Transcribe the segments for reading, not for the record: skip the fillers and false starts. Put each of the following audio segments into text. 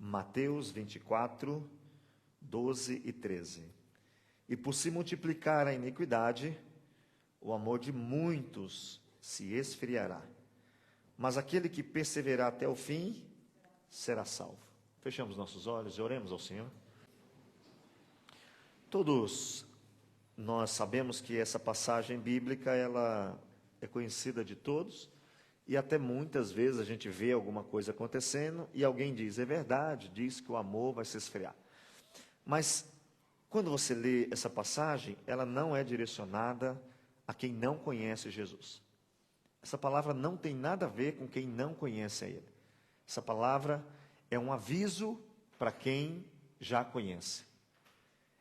Mateus 24, 12 e 13. E por se multiplicar a iniquidade, o amor de muitos se esfriará. Mas aquele que perseverar até o fim, será salvo. Fechamos nossos olhos e oremos ao Senhor. Todos nós sabemos que essa passagem bíblica, ela é conhecida de todos, e até muitas vezes a gente vê alguma coisa acontecendo, e alguém diz, é verdade, diz que o amor vai se esfriar. Mas, quando você lê essa passagem, ela não é direcionada a quem não conhece Jesus. Essa palavra não tem nada a ver com quem não conhece a Ele. Essa palavra é um aviso para quem já conhece.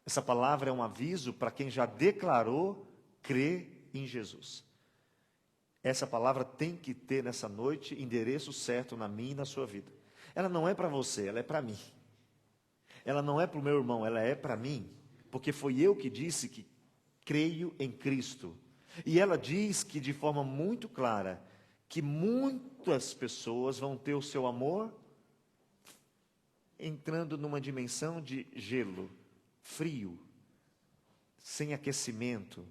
Essa palavra é um aviso para quem já declarou crer em Jesus. Essa palavra tem que ter nessa noite endereço certo na minha e na sua vida. Ela não é para você, ela é para mim. Ela não é para o meu irmão, ela é para mim. Porque foi eu que disse que creio em Cristo. E ela diz que de forma muito clara, que muitas pessoas vão ter o seu amor entrando numa dimensão de gelo, frio, sem aquecimento.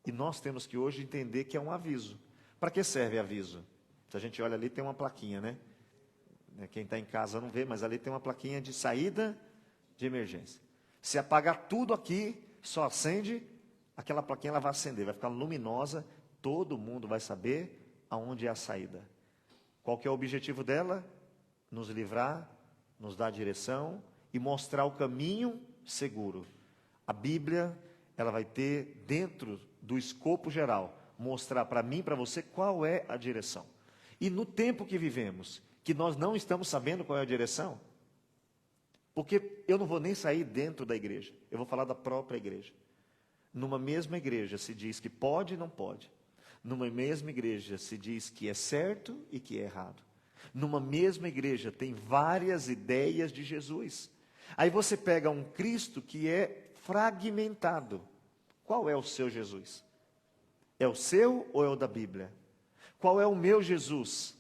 E nós temos que hoje entender que é um aviso. Para que serve aviso? Se a gente olha ali, tem uma plaquinha, né? Quem está em casa não vê, mas ali tem uma plaquinha de saída de emergência. Se apagar tudo aqui, só acende, aquela plaquinha ela vai acender, vai ficar luminosa, todo mundo vai saber aonde é a saída. Qual que é o objetivo dela? Nos livrar, nos dar direção e mostrar o caminho seguro. A Bíblia, ela vai ter dentro do escopo geral, mostrar para mim e para você qual é a direção. E no tempo que vivemos, que nós não estamos sabendo qual é a direção, porque eu não vou nem sair dentro da igreja, eu vou falar da própria igreja. Numa mesma igreja se diz que pode e não pode. Numa mesma igreja se diz que é certo e que é errado. Numa mesma igreja tem várias ideias de Jesus. Aí você pega um Cristo que é fragmentado. Qual é o seu Jesus? É o seu ou é o da Bíblia? Qual é o meu Jesus?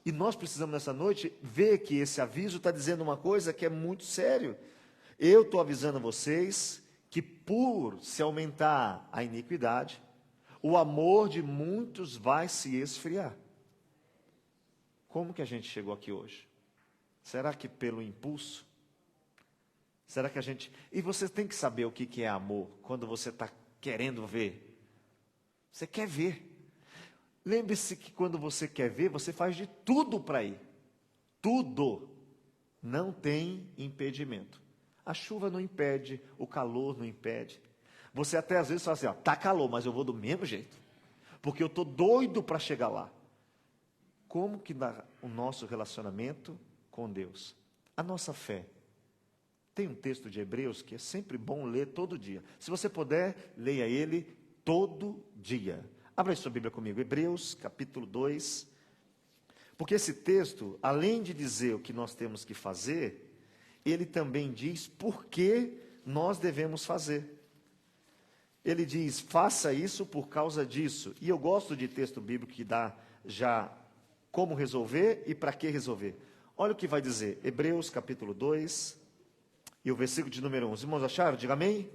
E nós precisamos nessa noite ver que esse aviso está dizendo uma coisa que é muito sério. Eu estou avisando vocês que por se aumentar a iniquidade, o amor de muitos vai se esfriar. Como que a gente chegou aqui hoje? Será que pelo impulso? Será que a gente... E você tem que saber o que é amor, quando você está querendo ver. Você quer ver. Lembre-se que quando você quer ver, você faz de tudo para ir. Tudo. Não tem impedimento. A chuva não impede, o calor não impede. Você até às vezes fala assim, ó, tá calor, mas eu vou do mesmo jeito. Porque eu estou doido para chegar lá. Como que dá o nosso relacionamento com Deus? A nossa fé. Tem um texto de Hebreus que é sempre bom ler todo dia. Se você puder, leia ele todo dia. Abra sua Bíblia comigo, Hebreus capítulo 2. Porque esse texto, além de dizer o que nós temos que fazer, ele também diz por que nós devemos fazer. Ele diz, faça isso por causa disso. E eu gosto de texto bíblico que dá já como resolver e para que resolver. Olha o que vai dizer, Hebreus capítulo 2, e o versículo de número 1. Os irmãos acharam? Diga amém.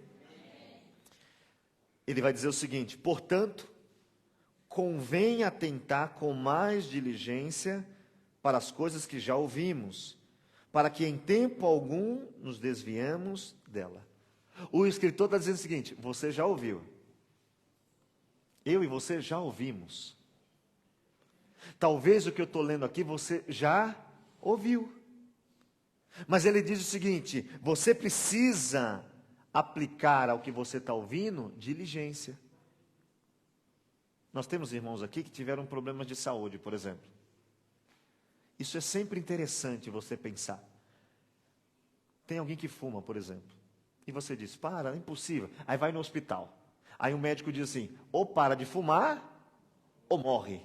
Ele vai dizer o seguinte, portanto, convém atentar com mais diligência para as coisas que já ouvimos, para que em tempo algum nos desviemos dela. O escritor está dizendo o seguinte, você já ouviu. Eu e você já ouvimos. Talvez o que eu estou lendo aqui você já ouviu. Mas ele diz o seguinte, você precisa aplicar ao que você está ouvindo diligência. Nós temos irmãos aqui que tiveram problemas de saúde, por exemplo. Isso é sempre interessante você pensar. Tem alguém que fuma, por exemplo. E você diz, para, é impossível. Aí vai no hospital. Aí o médico diz assim, ou para de fumar, ou morre.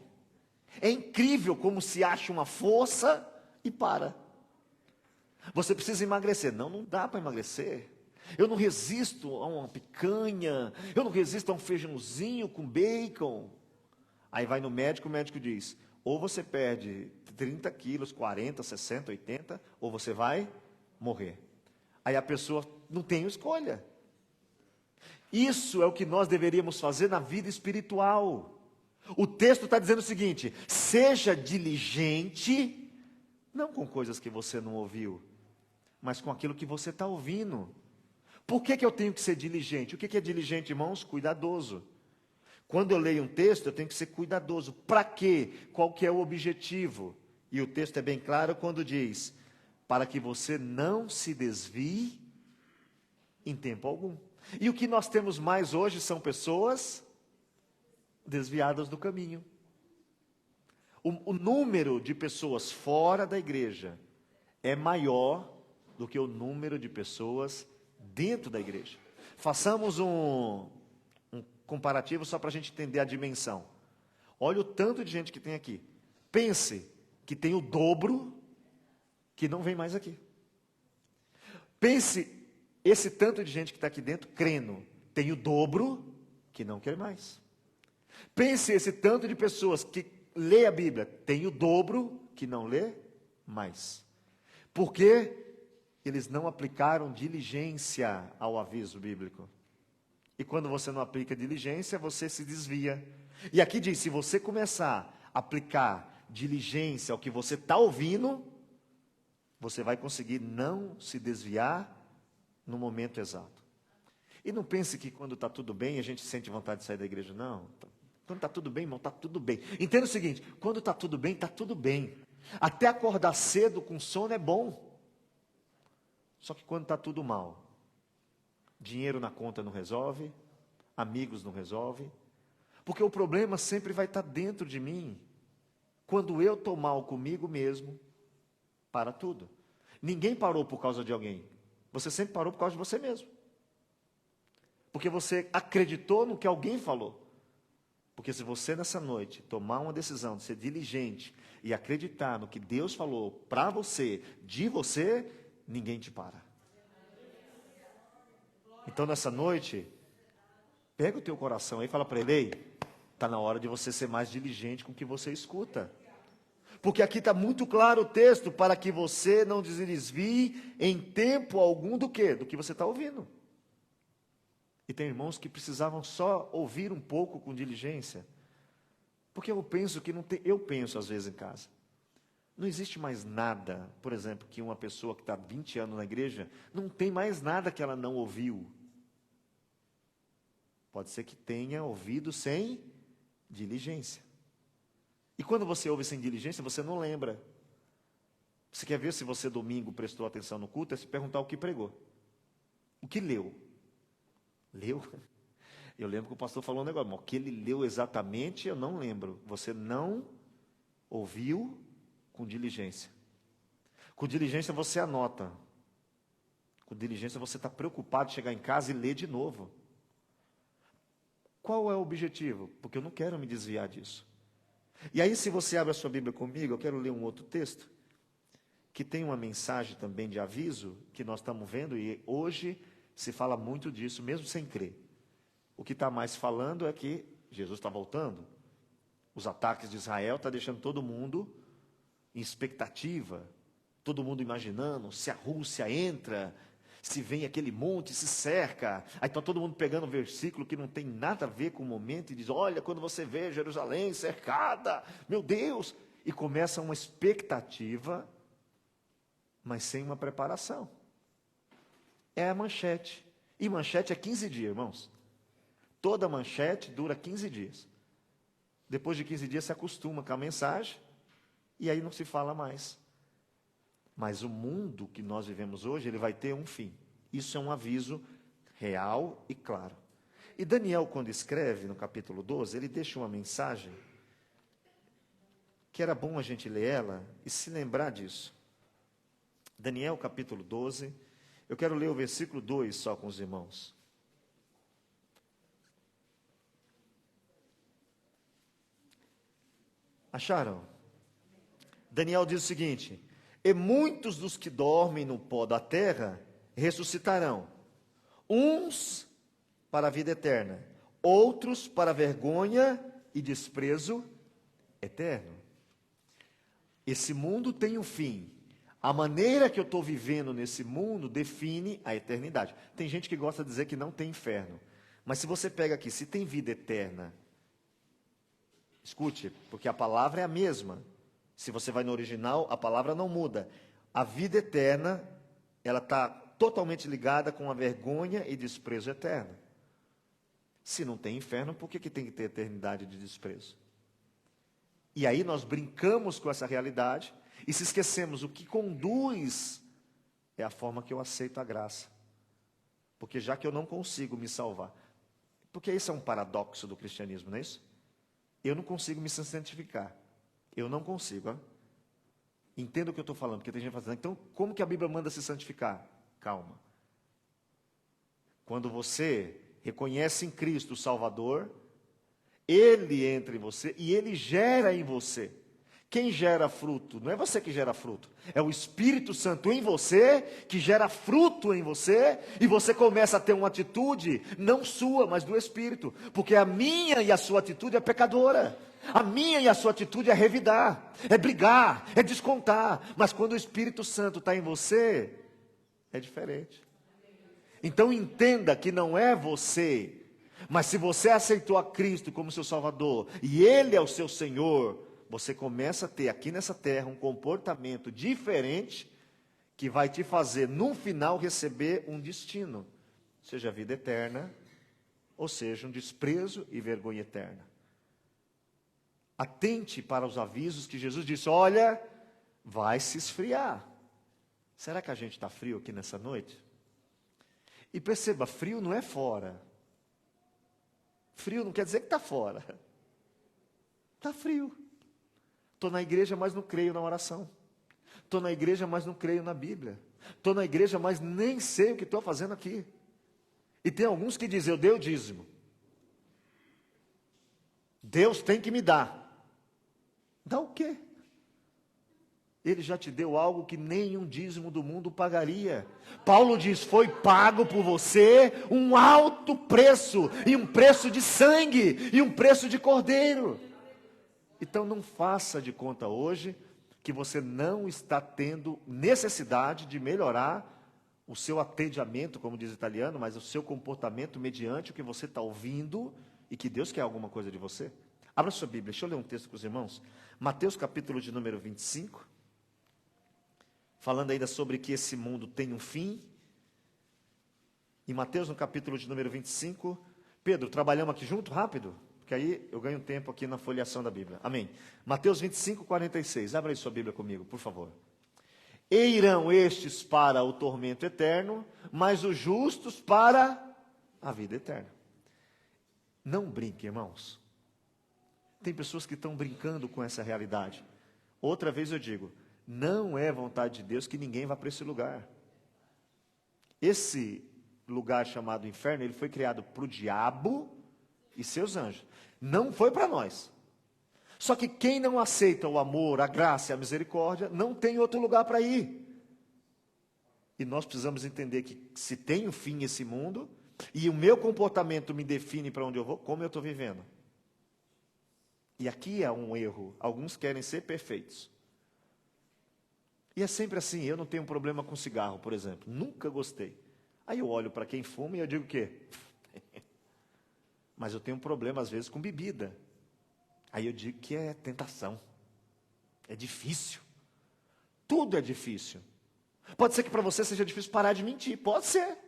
É incrível como se acha uma força e para. Você precisa emagrecer. Não, não dá para emagrecer. Eu não resisto a uma picanha. Eu não resisto a um feijãozinho com bacon. Aí vai no médico, o médico diz, Ou você perde 30 quilos, 40, 60, 80, ou você vai morrer. Aí a pessoa não tem escolha. Isso é o que nós deveríamos fazer na vida espiritual. O texto está dizendo o seguinte: seja diligente, não com coisas que você não ouviu, mas com aquilo que você está ouvindo. Por que eu tenho que ser diligente? O que é diligente, irmãos? Cuidadoso. Quando eu leio um texto, eu tenho que ser cuidadoso. Para quê? Qual que é o objetivo? E o texto é bem claro quando diz: para que você não se desvie em tempo algum. E o que nós temos mais hoje são pessoas desviadas do caminho. O número de pessoas fora da igreja é maior do que o número de pessoas dentro da igreja. Façamos um comparativo só para a gente entender a dimensão. Olha o tanto de gente que tem aqui. Pense que tem o dobro que não vem mais aqui. Pense esse tanto de gente que está aqui dentro crendo. Tem o dobro que não quer mais. Pense esse tanto de pessoas que lê a Bíblia. Tem o dobro que não lê mais. Porque eles não aplicaram diligência ao aviso bíblico. E quando você não aplica diligência, você se desvia. E aqui diz, se você começar a aplicar diligência ao que você está ouvindo, você vai conseguir não se desviar no momento exato. E não pense que quando está tudo bem, a gente sente vontade de sair da igreja. Não. Quando está tudo bem, irmão, está tudo bem. Entenda o seguinte, quando está tudo bem, está tudo bem. Até acordar cedo com sono é bom. Só que quando está tudo mal, dinheiro na conta não resolve, amigos não resolve, porque o problema sempre vai estar dentro de mim. Quando eu estou mal comigo mesmo, para tudo. Ninguém parou por causa de alguém. Você sempre parou por causa de você mesmo. Porque você acreditou no que alguém falou. Porque se você nessa noite tomar uma decisão de ser diligente e acreditar no que Deus falou para você, de você, ninguém te para. Então nessa noite, pega o teu coração aí e fala para ele: ei, está na hora de você ser mais diligente com o que você escuta. Porque aqui está muito claro o texto, para que você não desvie em tempo algum do quê? Do que você está ouvindo. E tem irmãos que precisavam só ouvir um pouco com diligência. Porque eu penso que não tem, eu penso às vezes em casa. Não existe mais nada, por exemplo, que uma pessoa que está 20 anos na igreja, não tem mais nada que ela não ouviu. Pode ser que tenha ouvido sem diligência. E quando você ouve sem diligência, você não lembra. Você quer ver se você domingo prestou atenção no culto? É se perguntar o que pregou. O que leu? Leu? Eu lembro que o pastor falou um negócio, mas o que ele leu exatamente eu não lembro. Você não ouviu com diligência. Com diligência você anota. Com diligência você está preocupado de chegar em casa e ler de novo. Qual é o objetivo? Porque eu não quero me desviar disso. E aí, se você abre a sua Bíblia comigo, eu quero ler um outro texto, que tem uma mensagem também de aviso, que nós estamos vendo, e hoje se fala muito disso, mesmo sem crer. O que está mais falando é que Jesus está voltando. Os ataques de Israel estão deixando todo mundo em expectativa, todo mundo imaginando, se a Rússia entra, se vem aquele monte, se cerca, aí está todo mundo pegando um versículo que não tem nada a ver com o momento, e diz, olha, quando você vê Jerusalém cercada, meu Deus, e começa uma expectativa, mas sem uma preparação. É a manchete, e manchete é 15 dias, irmãos. Toda manchete dura 15 dias. Depois de 15 dias se acostuma com a mensagem, e aí não se fala mais. Mas o mundo que nós vivemos hoje, ele vai ter um fim. Isso é um aviso real e claro. E Daniel, quando escreve no capítulo 12, ele deixa uma mensagem que era bom a gente ler ela e se lembrar disso. Daniel, capítulo 12, eu quero ler o versículo 2 só com os irmãos. Acharam? Daniel diz o seguinte: e muitos dos que dormem no pó da terra ressuscitarão, uns para a vida eterna, outros para vergonha e desprezo eterno. esse mundo tem um fim. A maneira que eu estou vivendo nesse mundo define a eternidade. Tem gente que gosta de dizer que não tem inferno. Mas se você pega aqui, se tem vida eterna, escute, porque a palavra é a mesma. Se você vai no original, a palavra não muda. A vida eterna, ela está totalmente ligada com a vergonha e desprezo eterno. Se não tem inferno, por que tem que ter eternidade de desprezo? E aí nós brincamos com essa realidade e se esquecemos, o que conduz é a forma que eu aceito a graça. Porque já que eu não consigo me salvar, porque isso é um paradoxo do cristianismo, não é isso? Eu não consigo me santificar. Eu não consigo. Ó. Entenda o que eu estou falando, porque tem gente fazendo. Então, como que a Bíblia manda se santificar? Calma. Quando você reconhece em Cristo o Salvador, Ele entra em você e Ele gera em você. Quem gera fruto? Não é você que gera fruto. É o Espírito Santo em você, que gera fruto em você, e você começa a ter uma atitude, não sua, mas do Espírito. Porque a minha e a sua atitude é pecadora. A minha e a sua atitude é revidar, é brigar, é descontar. Mas quando o Espírito Santo está em você, é diferente. Então entenda que não é você, mas se você aceitou a Cristo como seu Salvador, e Ele é o seu Senhor, você começa a ter aqui nessa terra um comportamento diferente, que vai te fazer, no final, receber um destino, seja a vida eterna, ou seja, um desprezo e vergonha eterna. Atente para os avisos que Jesus disse, olha, vai se esfriar. Será que a gente está frio aqui nessa noite? E perceba, frio não é fora. Frio não quer dizer que está fora. Está frio. Estou na igreja, mas não creio na oração. Estou na igreja, mas não creio na Bíblia. Estou na igreja, mas nem sei o que estou fazendo aqui. E tem alguns que dizem, eu dei o dízimo. Deus tem que me dar. Dá o quê? Ele já te deu algo que nenhum dízimo do mundo pagaria. Paulo diz, foi pago por você um alto preço, e um preço de sangue, e um preço de cordeiro. Então não faça de conta hoje que você não está tendo necessidade de melhorar o seu atendimento, como diz o italiano, mas o seu comportamento mediante o que você está ouvindo e que Deus quer alguma coisa de você. Abra sua Bíblia, deixa eu ler um texto com os irmãos. Mateus capítulo de número 25, falando ainda sobre que esse mundo tem um fim. Em Mateus no capítulo de número 25, Pedro, trabalhamos aqui junto, rápido? Porque aí eu ganho tempo aqui na folheação da Bíblia. Amém. Mateus 25, 46. Abra aí sua Bíblia comigo, por favor. E irão estes para o tormento eterno, mas os justos para a vida eterna. Não brinque, irmãos. Tem pessoas que estão brincando com essa realidade. Outra vez eu digo, não é vontade de Deus que ninguém vá para esse lugar. Esse lugar chamado inferno, ele foi criado para o diabo e seus anjos. Não foi para nós. Só que quem não aceita o amor, a graça e a misericórdia, não tem outro lugar para ir. E nós precisamos entender que se tem um fim esse mundo, e o meu comportamento me define para onde eu vou, como eu estou vivendo. E aqui é um erro. Alguns querem ser perfeitos. E é sempre assim, eu não tenho problema com cigarro, por exemplo. Nunca gostei. Aí eu olho para quem fuma e eu digo o quê? Mas eu tenho um problema, às vezes, com bebida. Aí eu digo que é tentação. É difícil. Tudo é difícil. Pode ser que para você seja difícil parar de mentir. Pode ser.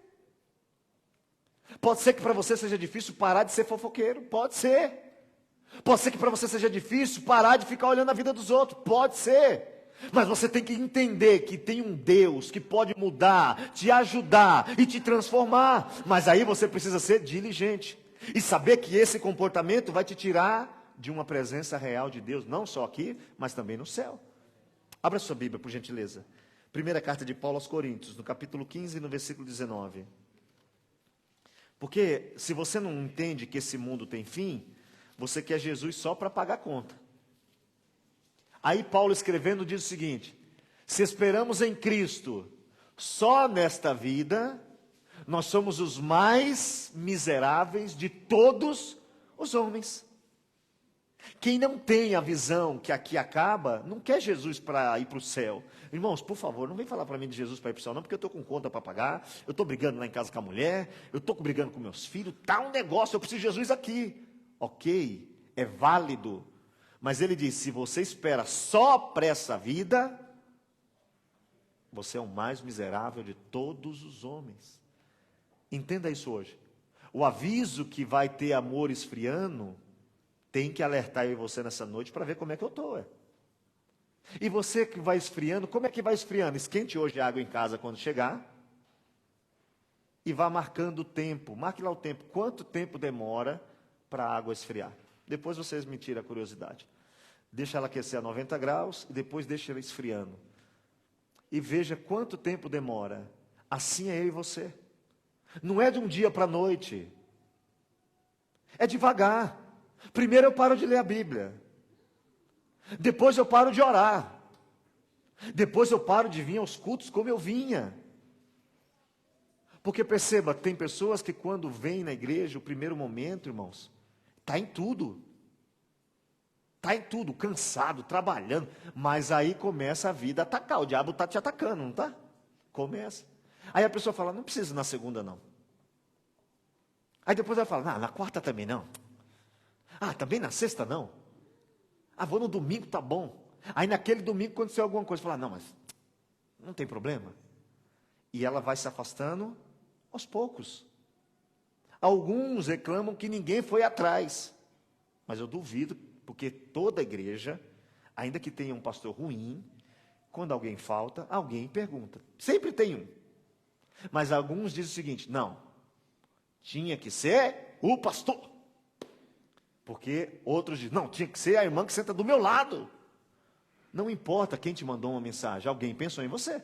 Pode ser que para você seja difícil parar de ser fofoqueiro. Pode ser. Pode ser que para você seja difícil parar de ficar olhando a vida dos outros. Pode ser. Mas você tem que entender que tem um Deus que pode mudar, te ajudar e te transformar. Mas aí você precisa ser diligente. E saber que esse comportamento vai te tirar de uma presença real de Deus, não só aqui, mas também no céu. Abra sua Bíblia, por gentileza. Primeira carta de Paulo aos Coríntios, no capítulo 15, no versículo 19. Porque se você não entende que esse mundo tem fim, você quer Jesus só para pagar a conta. Aí Paulo escrevendo diz o seguinte, se esperamos em Cristo só nesta vida, nós somos os mais miseráveis de todos os homens. Quem não tem a visão que aqui acaba, não quer Jesus para ir para o céu. Irmãos, por favor, não vem falar para mim de Jesus para ir para o céu, não, porque eu estou com conta para pagar, eu estou brigando lá em casa com a mulher, eu estou brigando com meus filhos, está um negócio, eu preciso de Jesus aqui. Ok, é válido. Mas ele diz, se você espera só para essa vida, você é o mais miserável de todos os homens. Entenda isso hoje. O aviso que vai ter amor esfriando, tem que alertar eu e você nessa noite para ver como é que eu estou. E você que vai esfriando, como é que vai esfriando? Esquente hoje a água em casa quando chegar. E vá marcando o tempo. Marque lá o tempo. Quanto tempo demora para a água esfriar? Depois vocês me tiram a curiosidade. Deixa ela aquecer a 90 graus e depois deixa ela esfriando. E veja quanto tempo demora. Assim é eu e você. Não é de um dia para a noite. É devagar. Primeiro eu paro de ler a Bíblia. Depois eu paro de orar. Depois eu paro de vir aos cultos como eu vinha. Porque perceba, tem pessoas que quando vêm na igreja, o primeiro momento, irmãos, está em tudo. Está em tudo, cansado, trabalhando. Mas aí começa a vida a atacar. O diabo está te atacando, não está? Começa. Aí a pessoa fala, não precisa na segunda não. Aí depois ela fala, na quarta também não. Também na sexta não. Vou no domingo, tá bom. Aí naquele domingo aconteceu alguma coisa. Fala, não, mas não tem problema. E ela vai se afastando aos poucos. Alguns reclamam que ninguém foi atrás. Mas eu duvido, porque toda igreja, ainda que tenha um pastor ruim, quando alguém falta, alguém pergunta. Sempre tem um. Mas alguns dizem o seguinte, não, tinha que ser o pastor. Porque outros dizem, não, tinha que ser a irmã que senta do meu lado. Não importa quem te mandou uma mensagem, alguém pensou em você.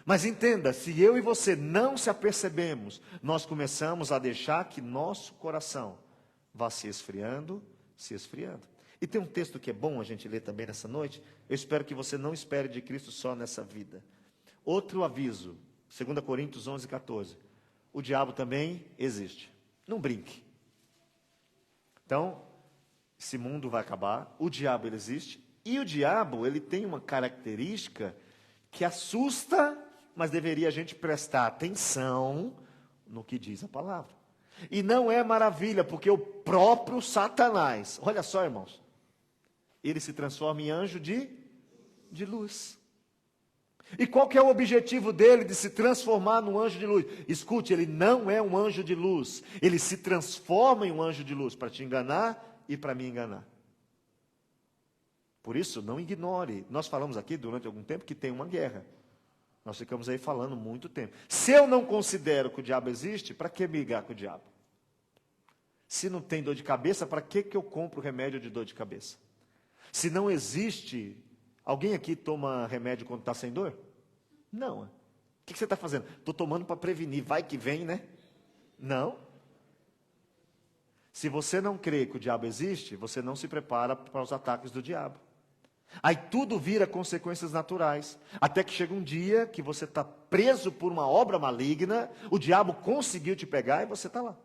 Mas entenda, se eu e você não se apercebemos, nós começamos a deixar que nosso coração vá se esfriando, se esfriando. E tem um texto que é bom a gente ler também nessa noite. Eu espero que você não espere de Cristo só nessa vida. Outro aviso, 2 Coríntios 11, 14. O diabo também existe. Não brinque. Então, esse mundo vai acabar, o diabo ele existe, e o diabo ele tem uma característica que assusta, mas deveria a gente prestar atenção no que diz a palavra. E não é maravilha, porque o próprio Satanás, olha só irmãos, ele se transforma em anjo de luz. E qual que é o objetivo dele de se transformar num anjo de luz? Escute, ele não é um anjo de luz. Ele se transforma em um anjo de luz para te enganar e para me enganar. Por isso, não ignore. Nós falamos aqui durante algum tempo que tem uma guerra. Nós ficamos aí falando muito tempo. Se eu não considero que o diabo existe, para que brigar com o diabo? Se não tem dor de cabeça, para que eu compro remédio de dor de cabeça? Se não existe... Alguém aqui toma remédio quando está sem dor? Não. O que você está fazendo? Estou tomando para prevenir. Vai que vem, né? Não. Se você não crê que o diabo existe, você não se prepara para os ataques do diabo. Aí tudo vira consequências naturais. Até que chega um dia que você está preso por uma obra maligna, o diabo conseguiu te pegar e você está lá.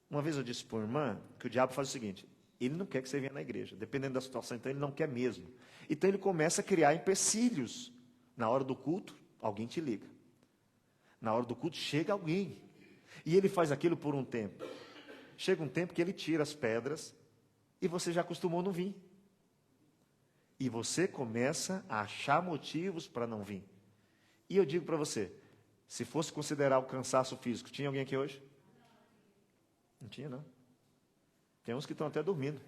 Uma vez eu disse para uma irmã que o diabo faz o seguinte: ele não quer que você venha na igreja. Dependendo da situação, então ele não quer mesmo. Então ele começa a criar empecilhos. Na hora do culto, alguém te liga. Na hora do culto, chega alguém. E ele faz aquilo por um tempo. Chega um tempo que ele tira as pedras e você já acostumou a não vir. E você começa a achar motivos para não vir. E eu digo para você, se fosse considerar o cansaço físico, tinha alguém aqui hoje? Não tinha, não. Tem uns que estão até dormindo.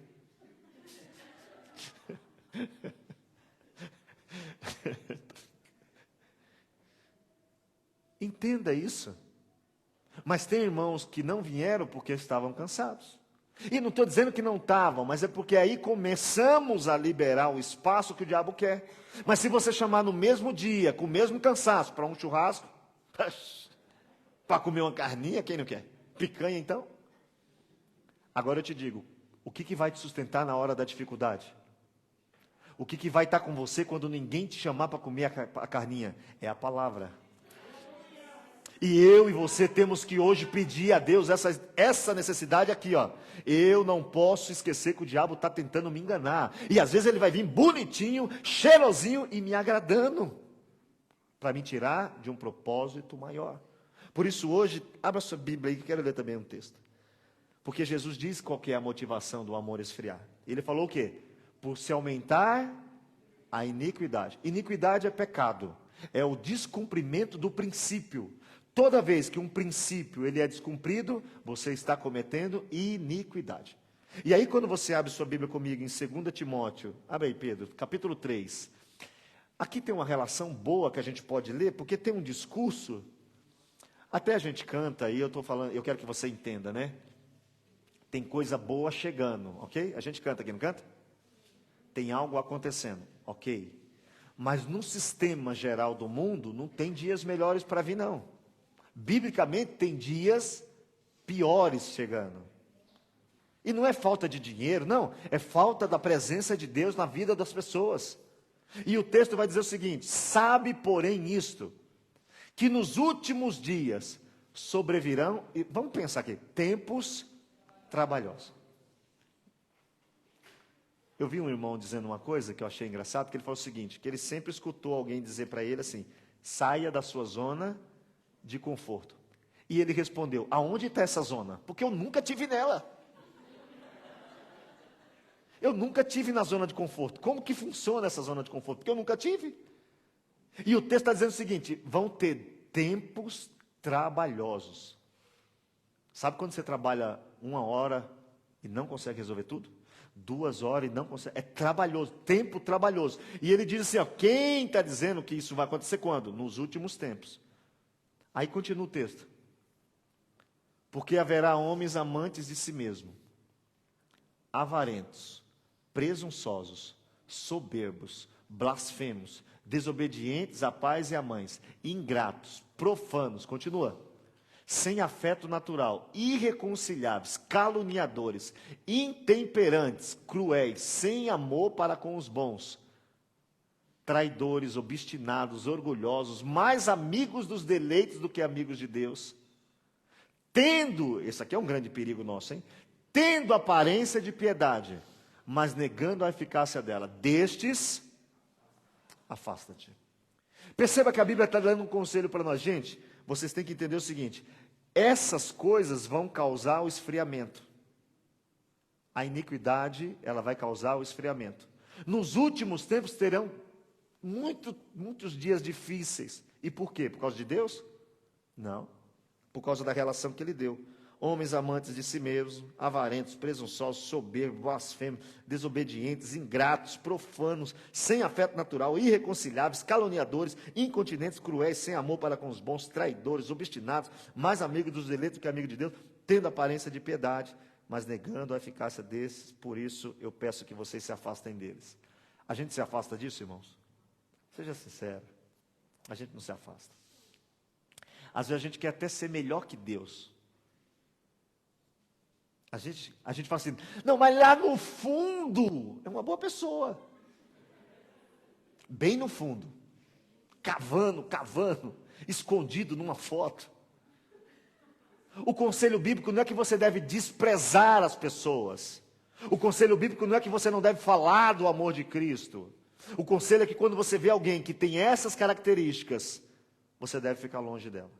Entenda isso. Mas tem irmãos que não vieram porque estavam cansados. E não estou dizendo que não estavam, mas é porque aí começamos a liberar o espaço que o diabo quer. Mas se você chamar no mesmo dia, com o mesmo cansaço, para um churrasco, para comer uma carninha, quem não quer? Picanha então? Agora eu te digo, o que vai te sustentar na hora da dificuldade? O que vai estar com você quando ninguém te chamar para comer a carninha? É a palavra. E eu e você temos que hoje pedir a Deus essa necessidade aqui, ó. Eu não posso esquecer que o diabo está tentando me enganar. E às vezes ele vai vir bonitinho, cheirosinho e me agradando, para me tirar de um propósito maior. Por isso hoje, abra sua Bíblia aí, que quero ler também um texto. Porque Jesus diz qual que é a motivação do amor esfriar. Ele falou o quê? Por se aumentar a iniquidade. Iniquidade é pecado. É o descumprimento do princípio. Toda vez que um princípio ele é descumprido, você está cometendo iniquidade. E aí quando você abre sua Bíblia comigo em 2 Timóteo, abre aí Pedro, capítulo 3. Aqui tem uma relação boa que a gente pode ler, porque tem um discurso, até a gente canta, e eu estou falando, eu quero que você entenda, né? Tem coisa boa chegando, ok? A gente canta aqui, não canta? Tem algo acontecendo, ok? Mas no sistema geral do mundo, não tem dias melhores para vir, não. Biblicamente, tem dias piores chegando. E não é falta de dinheiro, não. É falta da presença de Deus na vida das pessoas. E o texto vai dizer o seguinte: sabe, porém, isto, que nos últimos dias sobrevirão, e vamos pensar aqui, tempos trabalhosos. Eu vi um irmão dizendo uma coisa que eu achei engraçado, que ele falou o seguinte, que ele sempre escutou alguém dizer para ele assim: saia da sua zona de conforto. E ele respondeu: aonde está essa zona? Porque eu nunca tive nela. Eu nunca tive na zona de conforto. Como que funciona essa zona de conforto? Porque eu nunca tive. E o texto está dizendo o seguinte: vão ter tempos trabalhosos. Sabe quando você trabalha 1 hora e não consegue resolver tudo? 2 horas e não consegue. É trabalhoso, tempo trabalhoso. E ele diz assim, ó, quem está dizendo que isso vai acontecer quando? Nos últimos tempos. Aí continua o texto. Porque haverá homens amantes de si mesmo, avarentos, presunçosos, soberbos, blasfemos, desobedientes a pais e a mães, ingratos, profanos, continua, sem afeto natural, irreconciliáveis, caluniadores, intemperantes, cruéis, sem amor para com os bons, traidores, obstinados, orgulhosos, mais amigos dos deleites do que amigos de Deus, tendo, esse aqui é um grande perigo nosso, hein? Tendo aparência de piedade, mas negando a eficácia dela. Destes, afasta-te. Perceba que a Bíblia está dando um conselho para nós. Gente, vocês têm que entender o seguinte: essas coisas vão causar o esfriamento. A iniquidade, ela vai causar o esfriamento. Nos últimos tempos terão muitos dias difíceis. E por quê? Por causa de Deus? Não. Por causa da relação que ele deu. Homens amantes de si mesmos, avarentos, presunçosos, soberbos, blasfemos, desobedientes, ingratos, profanos, sem afeto natural, irreconciliáveis, caluniadores, incontinentes, cruéis, sem amor para com os bons, traidores, obstinados, mais amigos dos eleitos que amigos de Deus, tendo aparência de piedade, mas negando a eficácia desses. Por isso eu peço que vocês se afastem deles. A gente se afasta disso, irmãos? Seja sincero, a gente não se afasta. Às vezes a gente quer até ser melhor que Deus. A gente fala assim, não, mas lá no fundo, é uma boa pessoa. Bem no fundo. Cavando, escondido numa foto. O conselho bíblico não é que você deve desprezar as pessoas. O conselho bíblico não é que você não deve falar do amor de Cristo. O conselho é que quando você vê alguém que tem essas características, você deve ficar longe dela.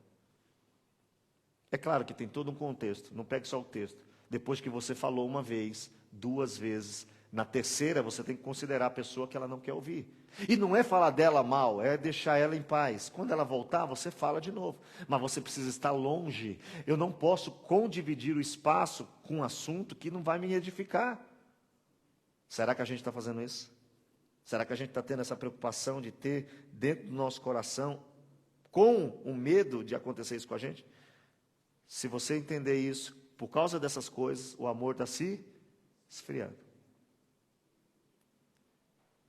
É claro que tem todo um contexto, não pegue só o texto. Depois que você falou uma vez, 2 vezes, na terceira você tem que considerar a pessoa que ela não quer ouvir. E não é falar dela mal, é deixar ela em paz. Quando ela voltar, você fala de novo. Mas você precisa estar longe. Eu não posso condividir o espaço com um assunto que não vai me edificar. Será que a gente está fazendo isso? Será que a gente está tendo essa preocupação de ter dentro do nosso coração, com o medo de acontecer isso com a gente? Se você entender isso, por causa dessas coisas, o amor está se esfriando.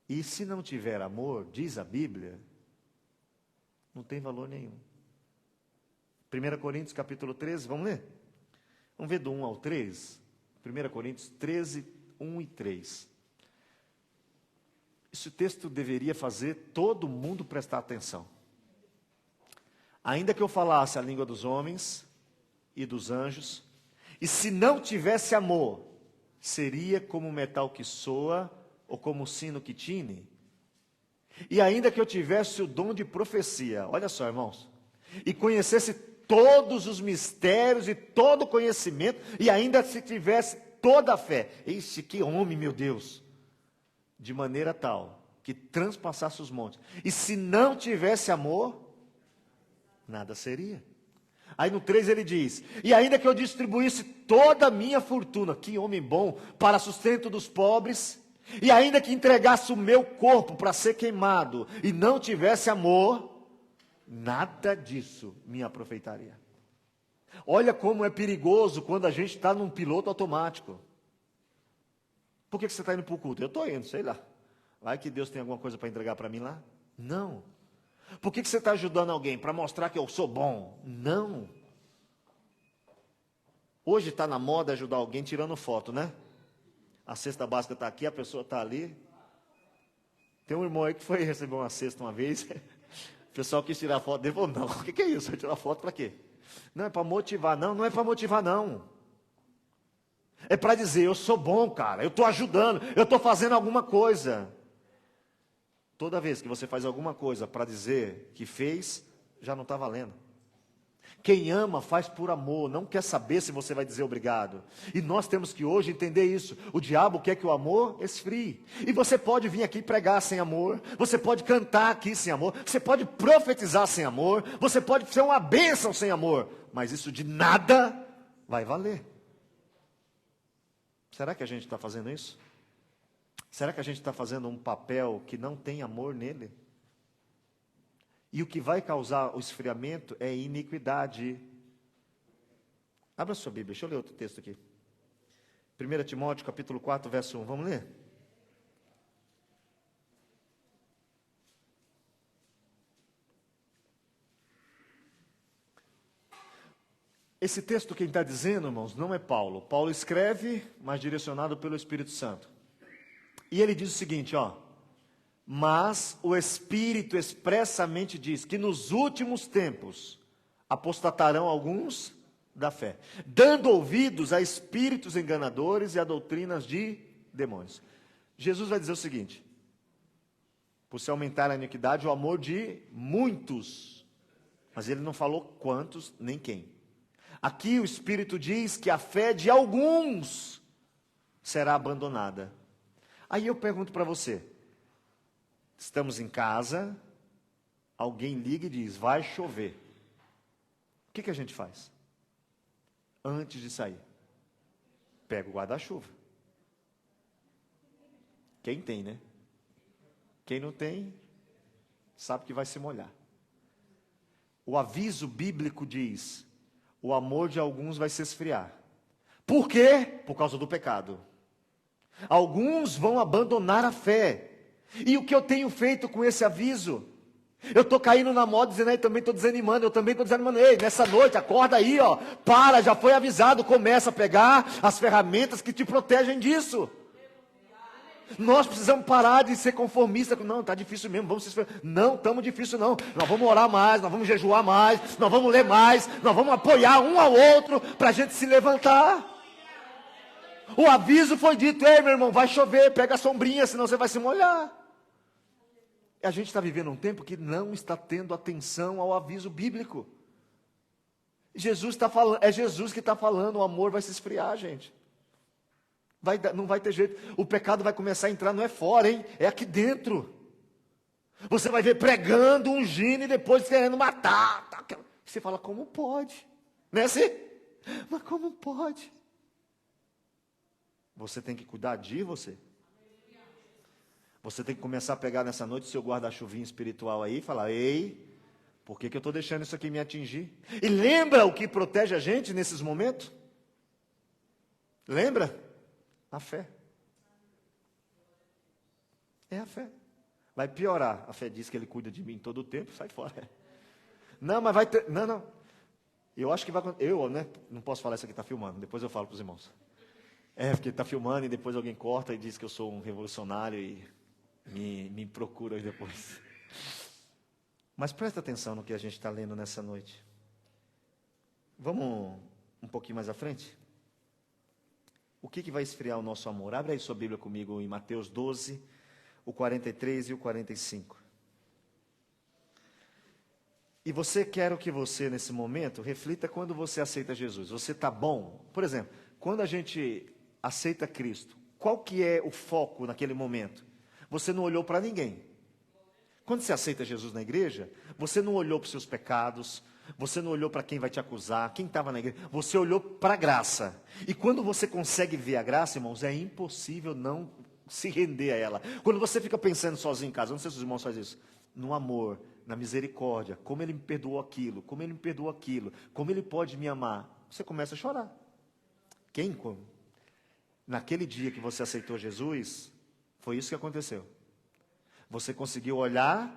E se não tiver amor, diz a Bíblia, não tem valor nenhum. 1 Coríntios capítulo 13, vamos ler? Vamos ver do 1 ao 3. 1 Coríntios 13, 1 e 3. Esse texto deveria fazer todo mundo prestar atenção. Ainda que eu falasse a língua dos homens e dos anjos, e se não tivesse amor, seria como um metal que soa, ou como um sino que tine. E ainda que eu tivesse o dom de profecia, olha só, irmãos, e conhecesse todos os mistérios e todo o conhecimento, e ainda se tivesse toda a fé, esse que homem, meu Deus, de maneira tal que transpassasse os montes, e se não tivesse amor, nada seria. Aí no 3 ele diz, e ainda que eu distribuísse toda a minha fortuna, que homem bom, para sustento dos pobres, e ainda que entregasse o meu corpo para ser queimado, e não tivesse amor, nada disso me aproveitaria. Olha como é perigoso quando a gente está num piloto automático. Por que você está indo para o culto? Eu estou indo, sei lá. Vai que Deus tem alguma coisa para entregar para mim lá? Não. Por que você está ajudando alguém? Para mostrar que eu sou bom? Não. Hoje está na moda ajudar alguém tirando foto, né? A cesta básica está aqui, a pessoa está ali. Tem um irmão aí que foi receber uma cesta uma vez. O pessoal quis tirar foto dele, falou, não, o que é isso? Vai tirar foto para quê? Não, é para motivar. Não, não é para motivar, não. É para dizer, eu sou bom, cara, eu estou ajudando, eu estou fazendo alguma coisa. Toda vez que você faz alguma coisa para dizer que fez, já não está valendo. Quem ama faz por amor, não quer saber se você vai dizer obrigado. E nós temos que hoje entender isso. O diabo quer que o amor esfrie. E você pode vir aqui pregar sem amor, você pode cantar aqui sem amor, você pode profetizar sem amor, você pode ser uma bênção sem amor, mas isso de nada vai valer. Será que a gente está fazendo isso? Será que a gente está fazendo um papel que não tem amor nele? E o que vai causar o esfriamento é iniquidade. Abra sua Bíblia, deixa eu ler outro texto aqui. 1 Timóteo capítulo 4, verso 1, vamos ler? Esse texto quem está dizendo, irmãos, não é Paulo. Paulo escreve, mas direcionado pelo Espírito Santo. E ele diz o seguinte, ó. Mas o Espírito expressamente diz que nos últimos tempos apostatarão alguns da fé, dando ouvidos a espíritos enganadores e a doutrinas de demônios. Jesus vai dizer o seguinte, por se aumentar a iniquidade, o amor de muitos, mas ele não falou quantos nem quem. Aqui o Espírito diz que a fé de alguns será abandonada. Aí eu pergunto para você, estamos em casa, alguém liga e diz, vai chover. O que a gente faz? Antes de sair, pega o guarda-chuva. Quem tem, né? Quem não tem, sabe que vai se molhar. O aviso bíblico diz, o amor de alguns vai se esfriar. Por quê? Por causa do pecado. Alguns vão abandonar a fé. E o que eu tenho feito com esse aviso? Eu estou caindo na moda, dizendo aí, também estou desanimando, eu também estou desanimando. Ei, nessa noite, acorda aí, ó, para, já foi avisado, começa a pegar as ferramentas que te protegem disso. Nós precisamos parar de ser conformistas. Não, está difícil mesmo, vamos se esfriar. Não, estamos difícil não. Nós vamos orar mais, nós vamos jejuar mais, nós vamos ler mais, nós vamos apoiar um ao outro para a gente se levantar. O aviso foi dito, ei meu irmão, vai chover, pega a sombrinha, senão você vai se molhar. A gente está vivendo um tempo que não está tendo atenção ao aviso bíblico. Jesus está falando, é Jesus que está falando, o amor vai se esfriar, gente. Não vai ter jeito, o pecado vai começar a entrar, não é fora, hein? É aqui dentro. Você vai ver pregando, ungindo e depois querendo matar. Você fala, como pode? Não é assim? Mas como pode? Você tem que cuidar de você. Você tem que começar a pegar nessa noite o seu guarda-chuvinho espiritual aí e falar, ei, por que eu estou deixando isso aqui me atingir? E lembra o que protege a gente nesses momentos? Lembra? A fé. É a fé. Vai piorar. A fé diz que ele cuida de mim todo o tempo, sai fora. Não, mas vai ter... Não. Eu acho que vai acontecer. Eu, né? Não posso falar isso aqui, está filmando. Depois eu falo para os irmãos. É, porque está filmando e depois alguém corta e diz que eu sou um revolucionário e me procura depois. Mas presta atenção no que a gente está lendo nessa noite. Vamos um pouquinho mais à frente? O que vai esfriar o nosso amor? Abre aí sua Bíblia comigo em Mateus 12, o 43 e o 45. E quero que você, nesse momento, reflita quando você aceita Jesus. Você está bom? Por exemplo, quando a gente aceita Cristo, qual que é o foco naquele momento? Você não olhou para ninguém. Quando você aceita Jesus na igreja, você não olhou para os seus pecados, você não olhou para quem vai te acusar, quem estava na igreja, você olhou para a graça. E quando você consegue ver a graça, irmãos, é impossível não se render a ela. Quando você fica pensando sozinho em casa, não sei se os irmãos fazem isso, no amor, na misericórdia, como Ele me perdoou aquilo, como Ele me perdoou aquilo, como Ele pode me amar, você começa a chorar. Naquele dia que você aceitou Jesus, foi isso que aconteceu. Você conseguiu olhar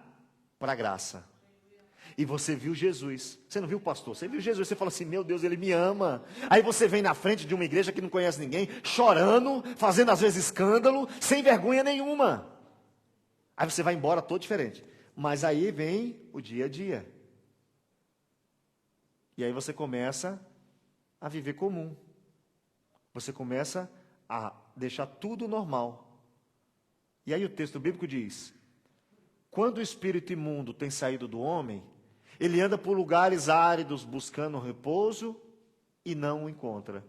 para a graça. E você viu Jesus. Você não viu o pastor, você viu Jesus. Você fala assim, meu Deus, Ele me ama. Aí você vem na frente de uma igreja que não conhece ninguém, chorando, fazendo às vezes escândalo, sem vergonha nenhuma. Aí você vai embora todo diferente. Mas aí vem o dia a dia. E aí você começa a viver comum. Você começa a deixar tudo normal. E aí o texto bíblico diz, quando o espírito imundo tem saído do homem, ele anda por lugares áridos buscando repouso e não o encontra.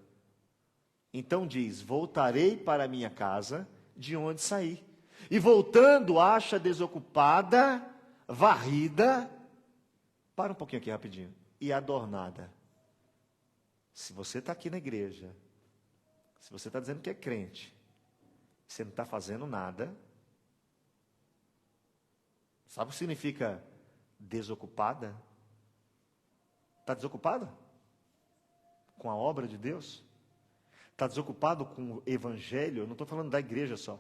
Então diz, voltarei para a minha casa de onde saí. E voltando acha desocupada, varrida, para um pouquinho aqui rapidinho, e adornada. Se você está aqui na igreja, se você está dizendo que é crente, você não está fazendo nada, sabe o que significa desocupada? Está desocupada? Com a obra de Deus? Está desocupado com o evangelho? Eu não estou falando da igreja só.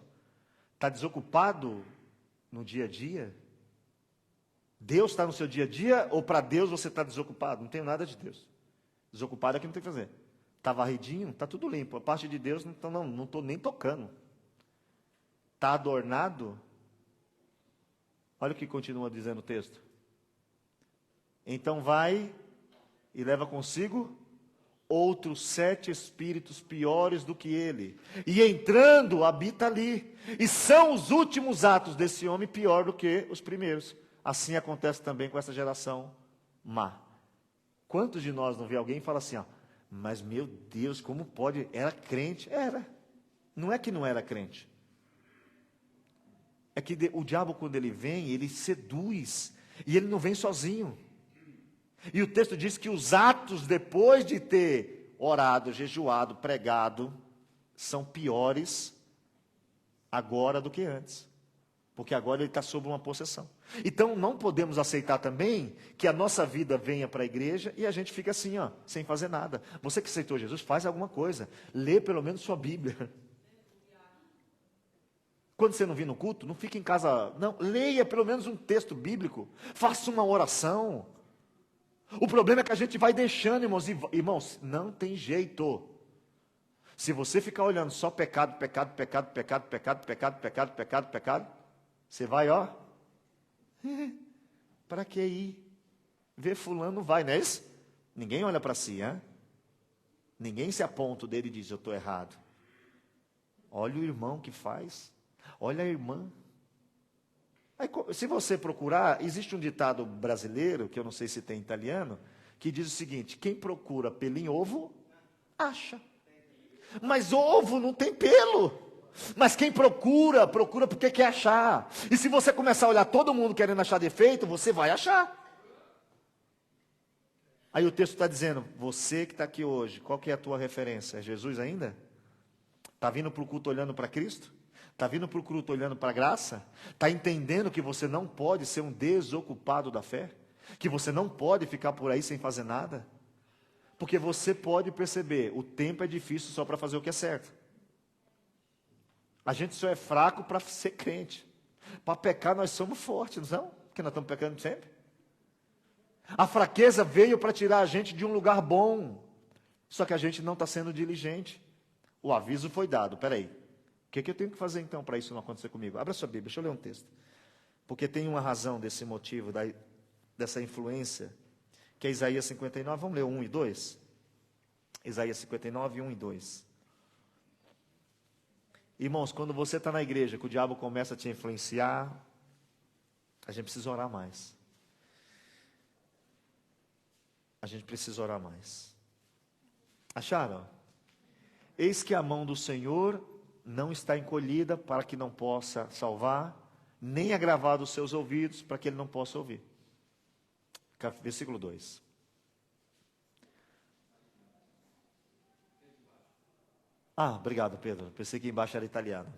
Está desocupado no dia a dia? Deus está no seu dia a dia ou para Deus você está desocupado? Não tem nada de Deus. Desocupado é o que não tem que fazer. Está varridinho? Está tudo limpo. A parte de Deus não estou nem tocando. Está adornado? Olha o que continua dizendo o texto. Então vai e leva consigo outros 7 espíritos piores do que ele. E entrando, habita ali. E são os últimos atos desse homem pior do que os primeiros. Assim acontece também com essa geração má. Quantos de nós não vê alguém e fala assim, ó, mas meu Deus, como pode? Era crente? Era. Não é que não era crente. É que o diabo, quando ele vem, ele seduz. E ele não vem sozinho. E o texto diz que os atos, depois de ter orado, jejuado, pregado, são piores agora do que antes. Porque agora ele está sob uma possessão. Então não podemos aceitar também que a nossa vida venha para a igreja e a gente fica assim, ó, sem fazer nada. Você que aceitou Jesus, faz alguma coisa. Lê pelo menos sua Bíblia. Quando você não vir no culto, não fique em casa, não, leia pelo menos um texto bíblico, faça uma oração. O problema é que a gente vai deixando, irmãos, não tem jeito. Se você ficar olhando só pecado, pecado, pecado, pecado, pecado, pecado, pecado, pecado, pecado, você vai, ó, para que ir? Ver fulano vai, não é isso? Ninguém olha para si, hein? Ninguém se aponta dele e diz, eu estou errado. Olha o irmão que faz. Olha a irmã. Aí, se você procurar, existe um ditado brasileiro, que eu não sei se tem em italiano, que diz o seguinte, quem procura pelo em ovo, acha. Mas ovo não tem pelo. Mas quem procura, procura porque quer achar. E se você começar a olhar todo mundo querendo achar defeito, você vai achar. Aí o texto está dizendo, você que está aqui hoje, qual que é a tua referência? É Jesus ainda? Está vindo para o culto olhando para Cristo? Está vindo para o culto olhando para a graça? Está entendendo que você não pode ser um desocupado da fé? Que você não pode ficar por aí sem fazer nada? Porque você pode perceber, o tempo é difícil só para fazer o que é certo. A gente só é fraco para ser crente. Para pecar nós somos fortes, não? Porque nós estamos pecando sempre. A fraqueza veio para tirar a gente de um lugar bom. Só que a gente não está sendo diligente. O aviso foi dado, peraí. O que eu tenho que fazer então para isso não acontecer comigo? Abra sua Bíblia, deixa eu ler um texto. Porque tem uma razão desse motivo dessa influência, que é Isaías 59, vamos ler o 1 e 2? Isaías 59, 1 e 2. Irmãos, quando você está na igreja, que o diabo começa a te influenciar, a gente precisa orar mais. A gente precisa orar mais. Acharam? Eis que a mão do Senhor não está encolhida para que não possa salvar, nem agravado os seus ouvidos para que ele não possa ouvir. Versículo 2. Obrigado, Pedro. Pensei que embaixo era italiano.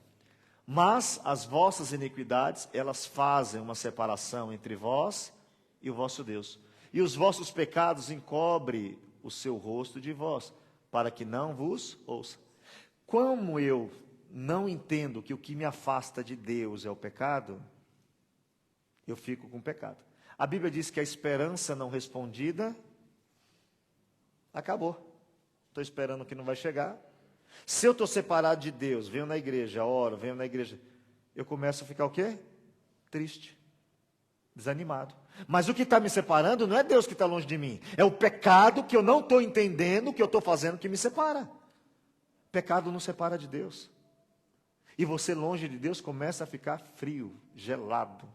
Mas as vossas iniquidades, elas fazem uma separação entre vós e o vosso Deus. E os vossos pecados encobrem o seu rosto de vós, para que não vos ouça. Como eu não entendo que o que me afasta de Deus é o pecado, eu fico com o pecado. A Bíblia diz que a esperança não respondida acabou. Estou esperando que não vai chegar. Se eu estou separado de Deus, venho na igreja, oro, venho na igreja, eu começo a ficar o quê? Triste, desanimado. Mas o que está me separando não é Deus que está longe de mim, é o pecado que eu não estou entendendo, que eu estou fazendo que me separa. Pecado não separa de Deus. E você longe de Deus começa a ficar frio, gelado.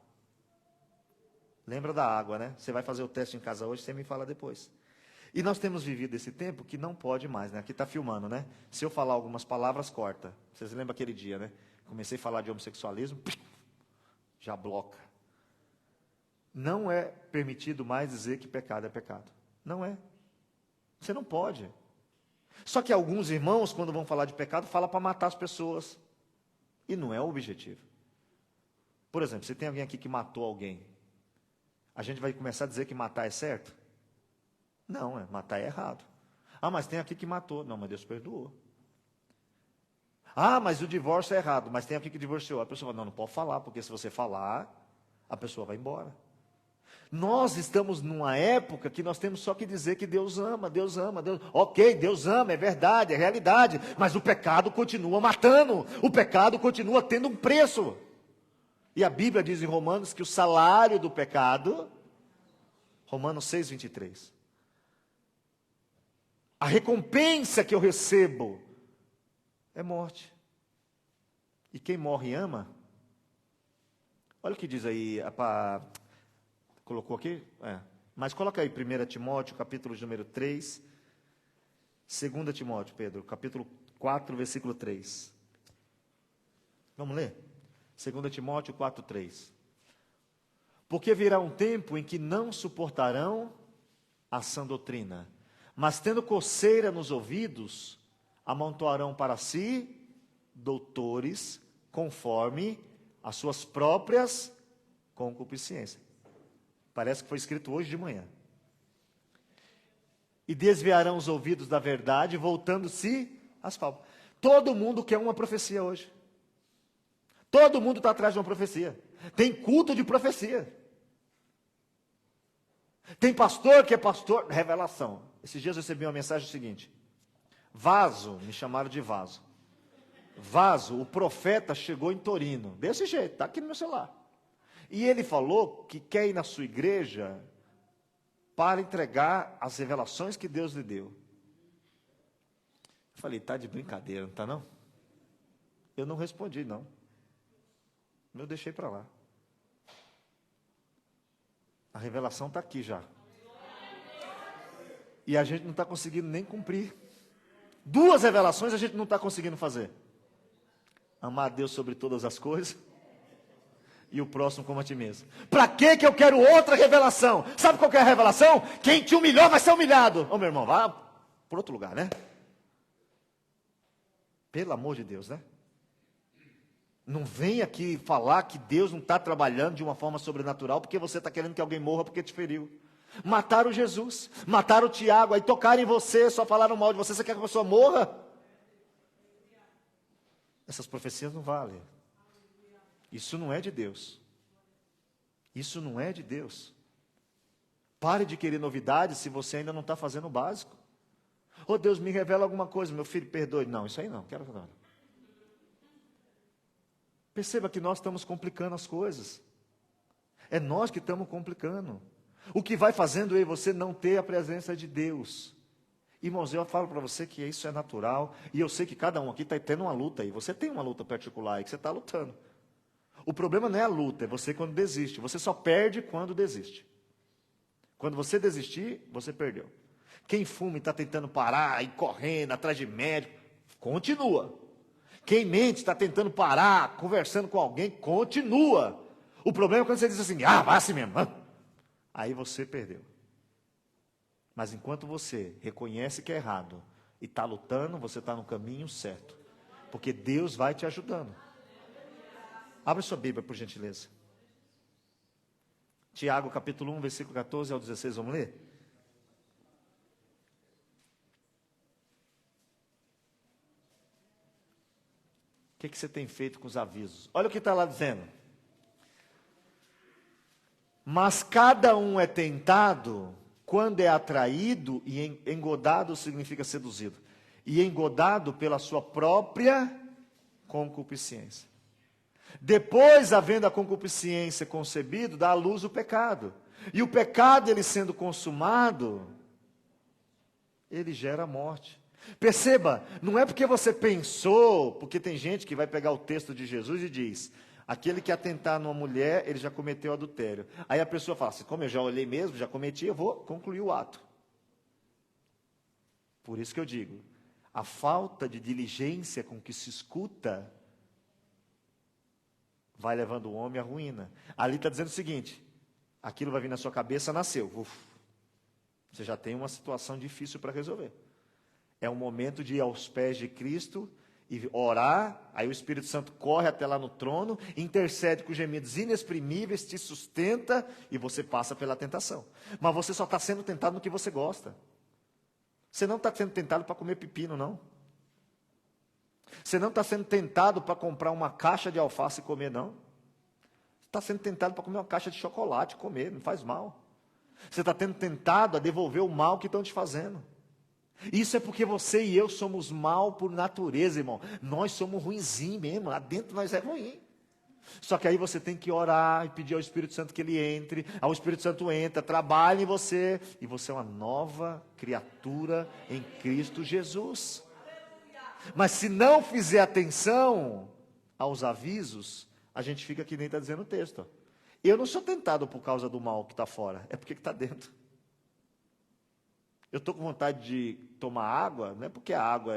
Lembra da água, né? Você vai fazer o teste em casa hoje, você me fala depois. E nós temos vivido esse tempo que não pode mais, né? Aqui está filmando, né? Se eu falar algumas palavras, corta. Vocês lembram aquele dia, né? Comecei a falar de homossexualismo, já bloca. Não é permitido mais dizer que pecado é pecado. Não é. Você não pode. Só que alguns irmãos, quando vão falar de pecado, falam para matar as pessoas. E não é o objetivo. Por exemplo, se tem alguém aqui que matou alguém, a gente vai começar a dizer que matar é certo? Não, matar é errado. Mas tem aqui que matou. Não, mas Deus perdoou. Mas o divórcio é errado, mas tem aqui que divorciou. A pessoa fala, não pode falar, porque se você falar, a pessoa vai embora. Nós estamos numa época que nós temos só que dizer que Deus ama, Deus ama, Deus... Ok, Deus ama, é verdade, é realidade, mas o pecado continua matando, o pecado continua tendo um preço. E a Bíblia diz em Romanos que o salário do pecado, Romanos 6, 23, a recompensa que eu recebo é morte. E quem morre ama. Olha o que diz aí, colocou aqui? Mas coloca aí 1 Timóteo, capítulo de número 3, 2 Timóteo, Pedro, capítulo 4, versículo 3. Vamos ler? 2 Timóteo 4, 3. Porque virá um tempo em que não suportarão a sã doutrina, mas tendo coceira nos ouvidos, amontoarão para si doutores, conforme as suas próprias concupiscências. Parece que foi escrito hoje de manhã. E desviarão os ouvidos da verdade, voltando-se às fábulas. Todo mundo quer uma profecia hoje. Todo mundo está atrás de uma profecia. Tem culto de profecia. Tem pastor que é pastor, revelação. Esses dias eu recebi uma mensagem seguinte. Vaso, me chamaram de Vaso. Vaso, o profeta chegou em Torino. Desse jeito, está aqui no meu celular. E ele falou que quer ir na sua igreja para entregar as revelações que Deus lhe deu. Eu falei, está de brincadeira, não está não? Eu não respondi, não. Eu deixei para lá. A revelação está aqui já. E a gente não está conseguindo nem cumprir. 2 revelações a gente não está conseguindo fazer. Amar a Deus sobre todas as coisas e o próximo como a ti mesmo. Para que eu quero outra revelação? Sabe qual que é a revelação? Quem te humilhou vai ser humilhado. Meu irmão, vá para outro lugar, né? Pelo amor de Deus, né? Não vem aqui falar que Deus não está trabalhando de uma forma sobrenatural porque você está querendo que alguém morra porque te feriu. Mataram Jesus, mataram o Tiago, aí tocaram em você, só falaram mal de você, você quer que a pessoa morra? Essas profecias não valem. Isso não é de Deus. Isso não é de Deus. Pare de querer novidades se você ainda não está fazendo o básico. Deus, me revela alguma coisa, meu filho, perdoe. Não, isso aí não, quero falar. Perceba que nós estamos complicando as coisas. É nós que estamos complicando. O que vai fazendo eu e você não ter a presença de Deus. Irmãos, eu falo para você que isso é natural, e eu sei que cada um aqui está tendo uma luta aí. Você tem uma luta particular aí que você está lutando. O problema não é a luta, é você quando desiste. Você só perde quando desiste. Quando você desistir, você perdeu. Quem fuma e está tentando parar, e correndo atrás de médico, continua. Quem mente, está tentando parar, conversando com alguém, continua. O problema é quando você diz assim, vai assim mesmo. Aí você perdeu. Mas enquanto você reconhece que é errado e está lutando, você está no caminho certo. Porque Deus vai te ajudando. Abra sua Bíblia, por gentileza. Tiago, capítulo 1, versículo 14 ao 16, vamos ler? O que você tem feito com os avisos? Olha o que está lá dizendo. Mas cada um é tentado quando é atraído, e engodado significa seduzido, e engodado pela sua própria concupiscência. Depois, havendo a concupiscência concebido, dá à luz o pecado. E o pecado, ele sendo consumado, ele gera a morte. Perceba, não é porque você pensou, porque tem gente que vai pegar o texto de Jesus e diz, aquele que atentar numa mulher, ele já cometeu adultério. Aí a pessoa fala assim, como eu já olhei mesmo, já cometi, eu vou concluir o ato. Por isso que eu digo, a falta de diligência com que se escuta, vai levando o homem à ruína. Ali está dizendo o seguinte, aquilo vai vir na sua cabeça, nasceu. Você já tem uma situação difícil para resolver. É um momento de ir aos pés de Cristo e orar, aí o Espírito Santo corre até lá no trono, intercede com gemidos inexprimíveis, te sustenta e você passa pela tentação. Mas você só está sendo tentado no que você gosta. Você não está sendo tentado para comer pepino, não. Você não está sendo tentado para comprar uma caixa de alface e comer, não. Você está sendo tentado para comer uma caixa de chocolate e comer, não faz mal. Você está sendo tentado a devolver o mal que estão te fazendo. Isso é porque você e eu somos mal por natureza, irmão. Nós somos ruinzinhos mesmo, lá dentro nós é ruim. Só que aí você tem que orar e pedir ao Espírito Santo que ele entre. Aí o Espírito Santo entra, trabalha em você, e você é uma nova criatura em Cristo Jesus. Mas se não fizer atenção aos avisos, a gente fica que nem está dizendo o texto. Eu não sou tentado por causa do mal que está fora, é porque está dentro. Eu estou com vontade de tomar água, não é porque a água,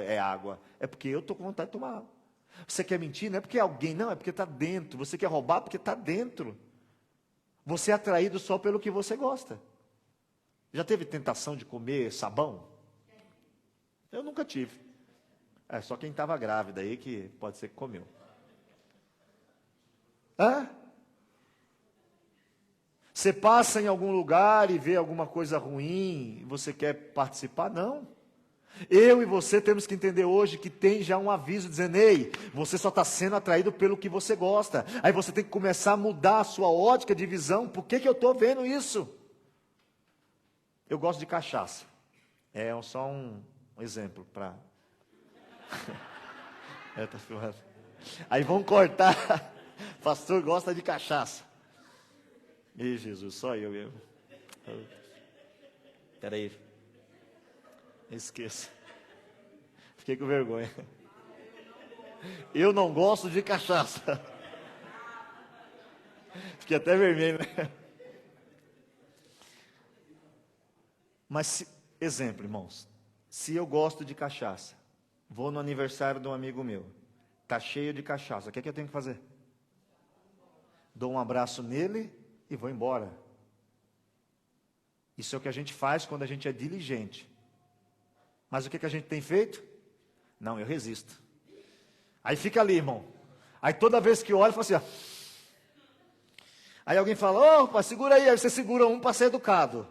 é porque eu estou com vontade de tomar água. Você quer mentir, não é porque alguém, não, é porque está dentro. Você quer roubar porque está dentro. Você é atraído só pelo que você gosta. Já teve tentação de comer sabão? Eu nunca tive. É só quem estava grávida aí que pode ser que comeu. Você passa em algum lugar e vê alguma coisa ruim, e você quer participar? Não. Eu e você temos que entender hoje que tem já um aviso dizendo, ei, você só está sendo atraído pelo que você gosta. Aí você tem que começar a mudar a sua ótica de visão. Por que eu estou vendo isso? Eu gosto de cachaça. É só um exemplo para... tá filmando. Aí vão cortar. Pastor gosta de cachaça. Ih, Jesus, só eu mesmo. Espera aí. Esqueça. Fiquei com vergonha. Eu não gosto de cachaça. Fiquei até vermelho, né? Mas, exemplo, irmãos. Se eu gosto de cachaça, vou no aniversário de um amigo meu, está cheio de cachaça, o que é que eu tenho que fazer? Dou um abraço nele e vou embora. Isso é o que a gente faz quando a gente é diligente. Mas o que a gente tem feito? Não, eu resisto. Aí fica ali, irmão. Aí toda vez que olha, fala assim, ó. Aí alguém fala, opa, segura aí você segura um para ser educado.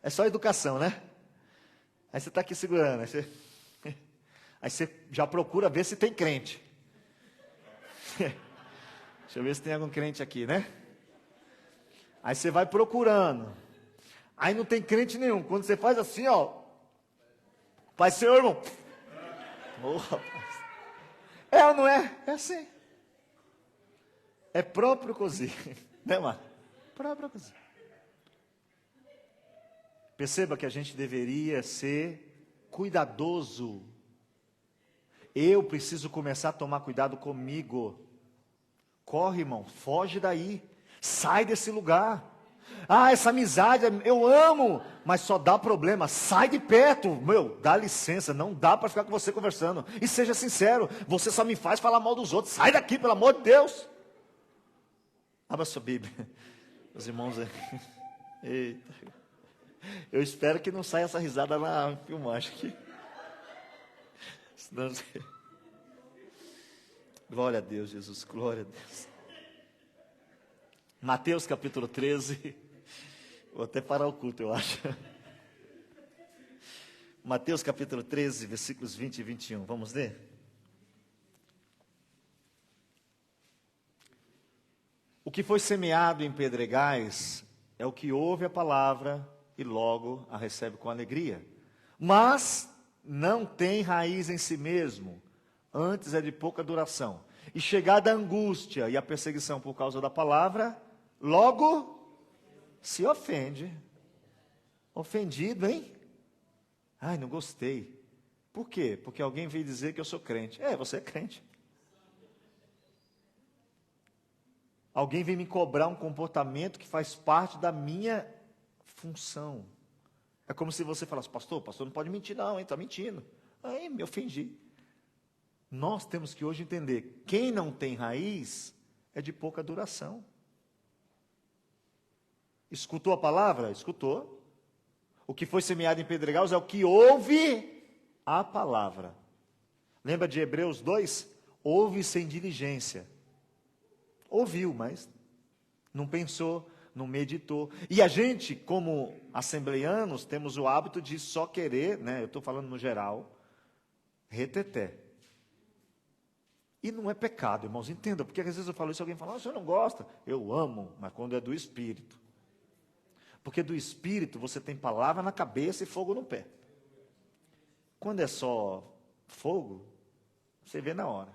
É só educação, né? Aí você está aqui segurando, aí você já procura ver se tem crente. Deixa eu ver se tem algum crente aqui, né? Aí você vai procurando. Aí não tem crente nenhum. Quando você faz assim, ó. Pai, Senhor, irmão. Oh, rapaz. É ou não é? É assim. É próprio cozinho. Né, mano? Próprio cozinho. Perceba que a gente deveria ser cuidadoso. Eu preciso começar a tomar cuidado comigo. Corre, irmão, foge daí. Sai desse lugar. Ah, essa amizade, eu amo, mas só dá problema. Sai de perto, dá licença, não dá para ficar com você conversando. E seja sincero, você só me faz falar mal dos outros. Sai daqui, pelo amor de Deus. Abra sua Bíblia. Os irmãos, eita. Eu espero que não saia essa risada na filmagem aqui. Senão... Glória a Deus, Jesus, glória a Deus. Mateus capítulo 13. Vou até parar o culto, eu acho. Mateus capítulo 13, versículos 20 e 21. Vamos ler? O que foi semeado em pedregais é o que ouve a palavra e logo a recebe com alegria. Mas não tem raiz em si mesmo, antes é de pouca duração. E chegada a angústia e a perseguição por causa da palavra, logo se ofende. Ofendido, hein? Ai, não gostei. Por quê? Porque alguém veio dizer que eu sou crente. Você é crente. Alguém vem me cobrar um comportamento que faz parte da minha função. É como se você falasse, pastor não pode mentir não, está mentindo. Aí me ofendi. Nós temos que hoje entender, quem não tem raiz é de pouca duração. Escutou a palavra? Escutou. O que foi semeado em pedregais é o que ouve a palavra. Lembra de Hebreus 2? Ouve sem diligência. Ouviu, mas não pensou, não meditou. E a gente, como assembleianos, temos o hábito de só querer, eu estou falando no geral, reteté. E não é pecado, irmãos, entenda, porque às vezes eu falo isso e alguém fala, o senhor não gosta? Eu amo, mas quando é do Espírito. Porque do Espírito você tem palavra na cabeça e fogo no pé. Quando é só fogo, você vê na hora.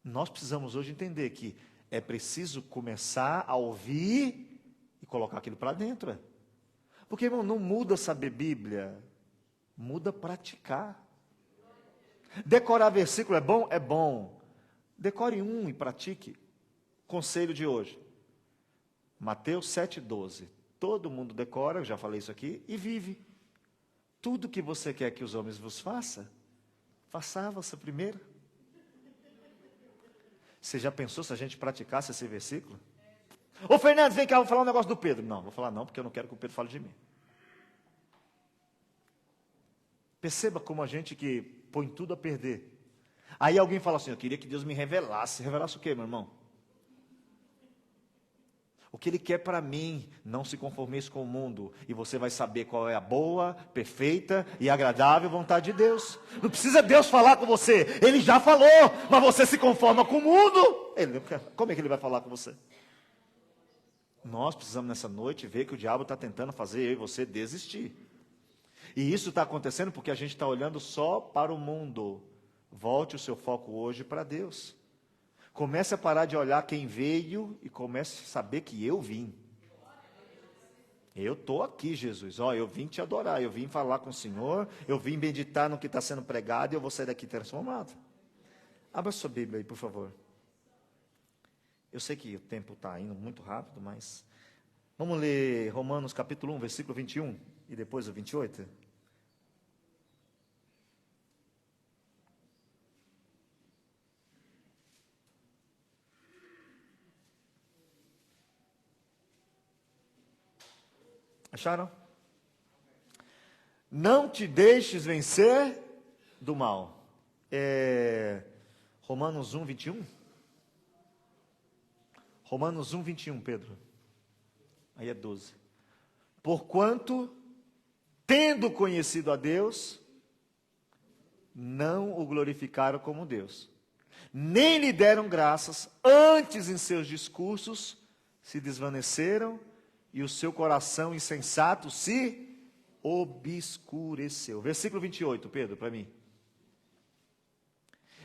Nós precisamos hoje entender que é preciso começar a ouvir e colocar aquilo para dentro. Porque, irmão, não muda saber Bíblia, muda praticar. Decorar versículo é bom? É bom. Decore um e pratique. Conselho de hoje. Mateus 7,12. Todo mundo decora, eu já falei isso aqui, e vive. Tudo que você quer que os homens vos façam, faça você primeiro. Você já pensou se a gente praticasse esse versículo? Ô Fernandes, vem cá, vou falar um negócio do Pedro. Não, vou falar não, porque eu não quero que o Pedro fale de mim. Perceba como a gente que põe tudo a perder. Aí alguém fala assim, eu queria que Deus me revelasse. Revelasse o quê, meu irmão? O que Ele quer para mim, não se conformeis com o mundo, e você vai saber qual é a boa, perfeita e agradável vontade de Deus. Não precisa Deus falar com você, Ele já falou, mas você se conforma com o mundo. Como é que Ele vai falar com você? Nós precisamos nessa noite ver que o diabo está tentando fazer eu e você desistir. E isso está acontecendo porque a gente está olhando só para o mundo. Volte o seu foco hoje para Deus. Comece a parar de olhar quem veio e comece a saber que eu vim. Eu estou aqui, Jesus. Eu vim te adorar, eu vim falar com o Senhor, eu vim meditar no que está sendo pregado e eu vou sair daqui transformado. Abra sua Bíblia aí, por favor. Eu sei que o tempo está indo muito rápido, mas vamos ler Romanos capítulo 1, versículo 21 e depois o 28. Acharam? Não te deixes vencer do mal. Romanos 1, 21? Romanos 1, 21, Pedro. Aí é 12. Porquanto, tendo conhecido a Deus, não o glorificaram como Deus, nem lhe deram graças, antes em seus discursos se desvaneceram, e o seu coração insensato se obscureceu. Versículo 28, Pedro, para mim.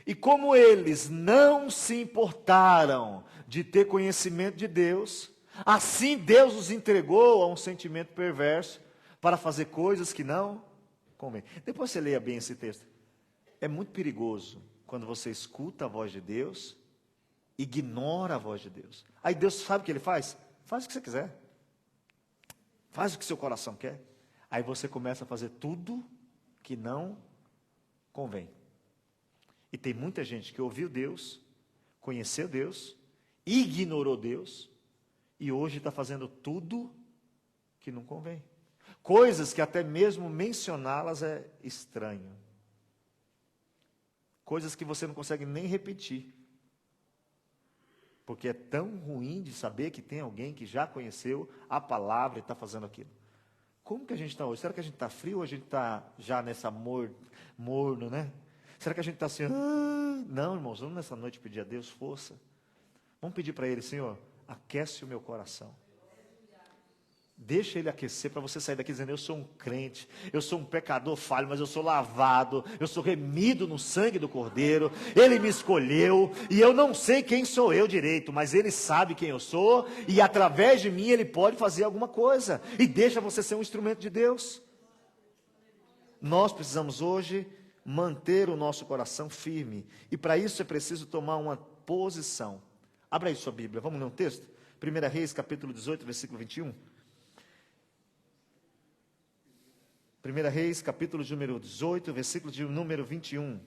E como eles não se importaram de ter conhecimento de Deus, Assim Deus os entregou a um sentimento perverso para fazer coisas que não convém. Depois você leia bem esse texto. É muito perigoso quando você escuta a voz de Deus, ignora a voz de Deus. Aí Deus sabe o que Ele faz? Faz o que você quiser. Faz o que seu coração quer. Aí você começa a fazer tudo que não convém. E tem muita gente que ouviu Deus, conheceu Deus, ignorou Deus, e hoje está fazendo tudo que não convém. Coisas que até mesmo mencioná-las é estranho. Coisas que você não consegue nem repetir. Porque é tão ruim de saber que tem alguém que já conheceu a palavra e está fazendo aquilo. Como que a gente está hoje? Será que a gente está frio ou a gente está já nessa morno, né? Será que a gente está assim? Não, irmãos, vamos nessa noite pedir a Deus força. Vamos pedir para Ele, Senhor, aquece o meu coração. Deixa Ele aquecer para você sair daqui dizendo, eu sou um crente, eu sou um pecador falho, mas eu sou lavado, eu sou remido no sangue do Cordeiro, Ele me escolheu, e eu não sei quem sou eu direito, mas Ele sabe quem eu sou, e através de mim Ele pode fazer alguma coisa, e deixa você ser um instrumento de Deus. Nós precisamos hoje manter o nosso coração firme, e para isso é preciso tomar uma posição. Abra aí sua Bíblia, vamos ler um texto? 1 Reis, capítulo 18, versículo 21. 1 Reis, capítulo de número 18, versículo de número 21.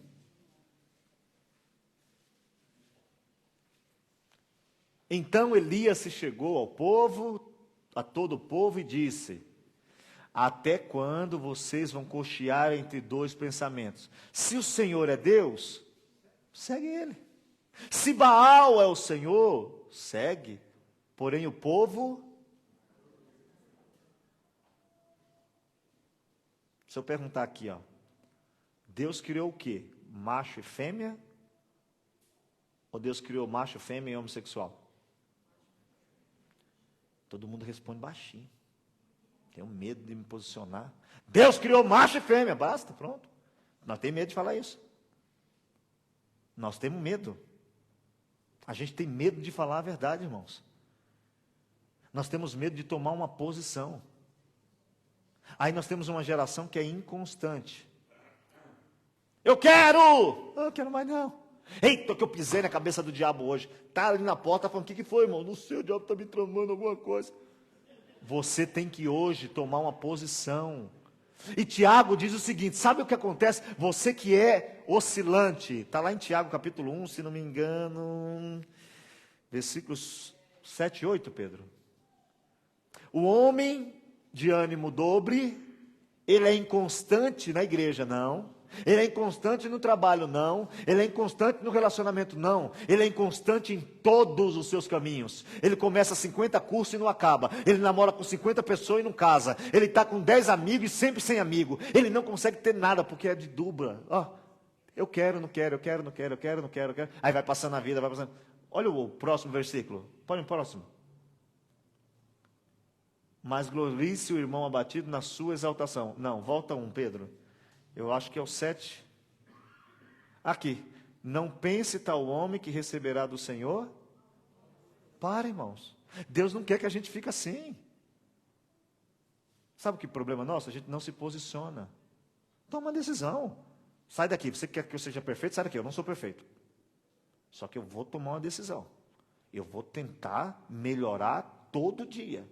Então Elias se chegou ao povo, a todo o povo, e disse, até quando vocês vão cochear entre dois pensamentos? Se o Senhor é Deus, segue Ele. Se Baal é o Senhor, segue. Porém o povo... Se eu perguntar aqui, ó, Deus criou o quê? Macho e fêmea? Ou Deus criou macho, fêmea e homossexual? Todo mundo responde baixinho. Tenho medo de me posicionar. Deus criou macho e fêmea, basta, pronto. Nós temos medo de falar isso. Nós temos medo. A gente tem medo de falar a verdade, irmãos. Nós temos medo de tomar uma posição. Aí nós temos uma geração que é inconstante. Eu não quero mais não. Eita, que eu pisei na cabeça do diabo hoje. Está ali na porta falando, o que foi, irmão? Não sei, o diabo está me tramando alguma coisa. Você tem que hoje tomar uma posição. E Tiago diz o seguinte, sabe o que acontece? Você que é oscilante, está lá em Tiago capítulo 1, se não me engano, versículos 7 e 8, Pedro. O homem de ânimo dobre, ele é inconstante na igreja, não. Ele é inconstante no trabalho, não. Ele é inconstante no relacionamento, não. Ele é inconstante em todos os seus caminhos. Ele começa 50 cursos e não acaba. Ele namora com 50 pessoas e não casa. Ele está com 10 amigos e sempre sem amigo. Ele não consegue ter nada porque é de dupla. Eu quero, não quero, eu quero, não quero, eu quero, não quero, eu quero. Aí vai passando a vida, vai passando. Olha o próximo versículo. Põe o próximo. Mas glorie-se o irmão abatido na sua exaltação. Não, volta um, Pedro. Eu acho que é o 7. Aqui. Não pense tal homem que receberá do Senhor. Para, irmãos. Deus não quer que a gente fique assim. Sabe o que é o problema nosso? A gente não se posiciona. Toma uma decisão. Sai daqui. Você quer que eu seja perfeito? Sai daqui. Eu não sou perfeito. Só que eu vou tomar uma decisão. Eu vou tentar melhorar todo dia.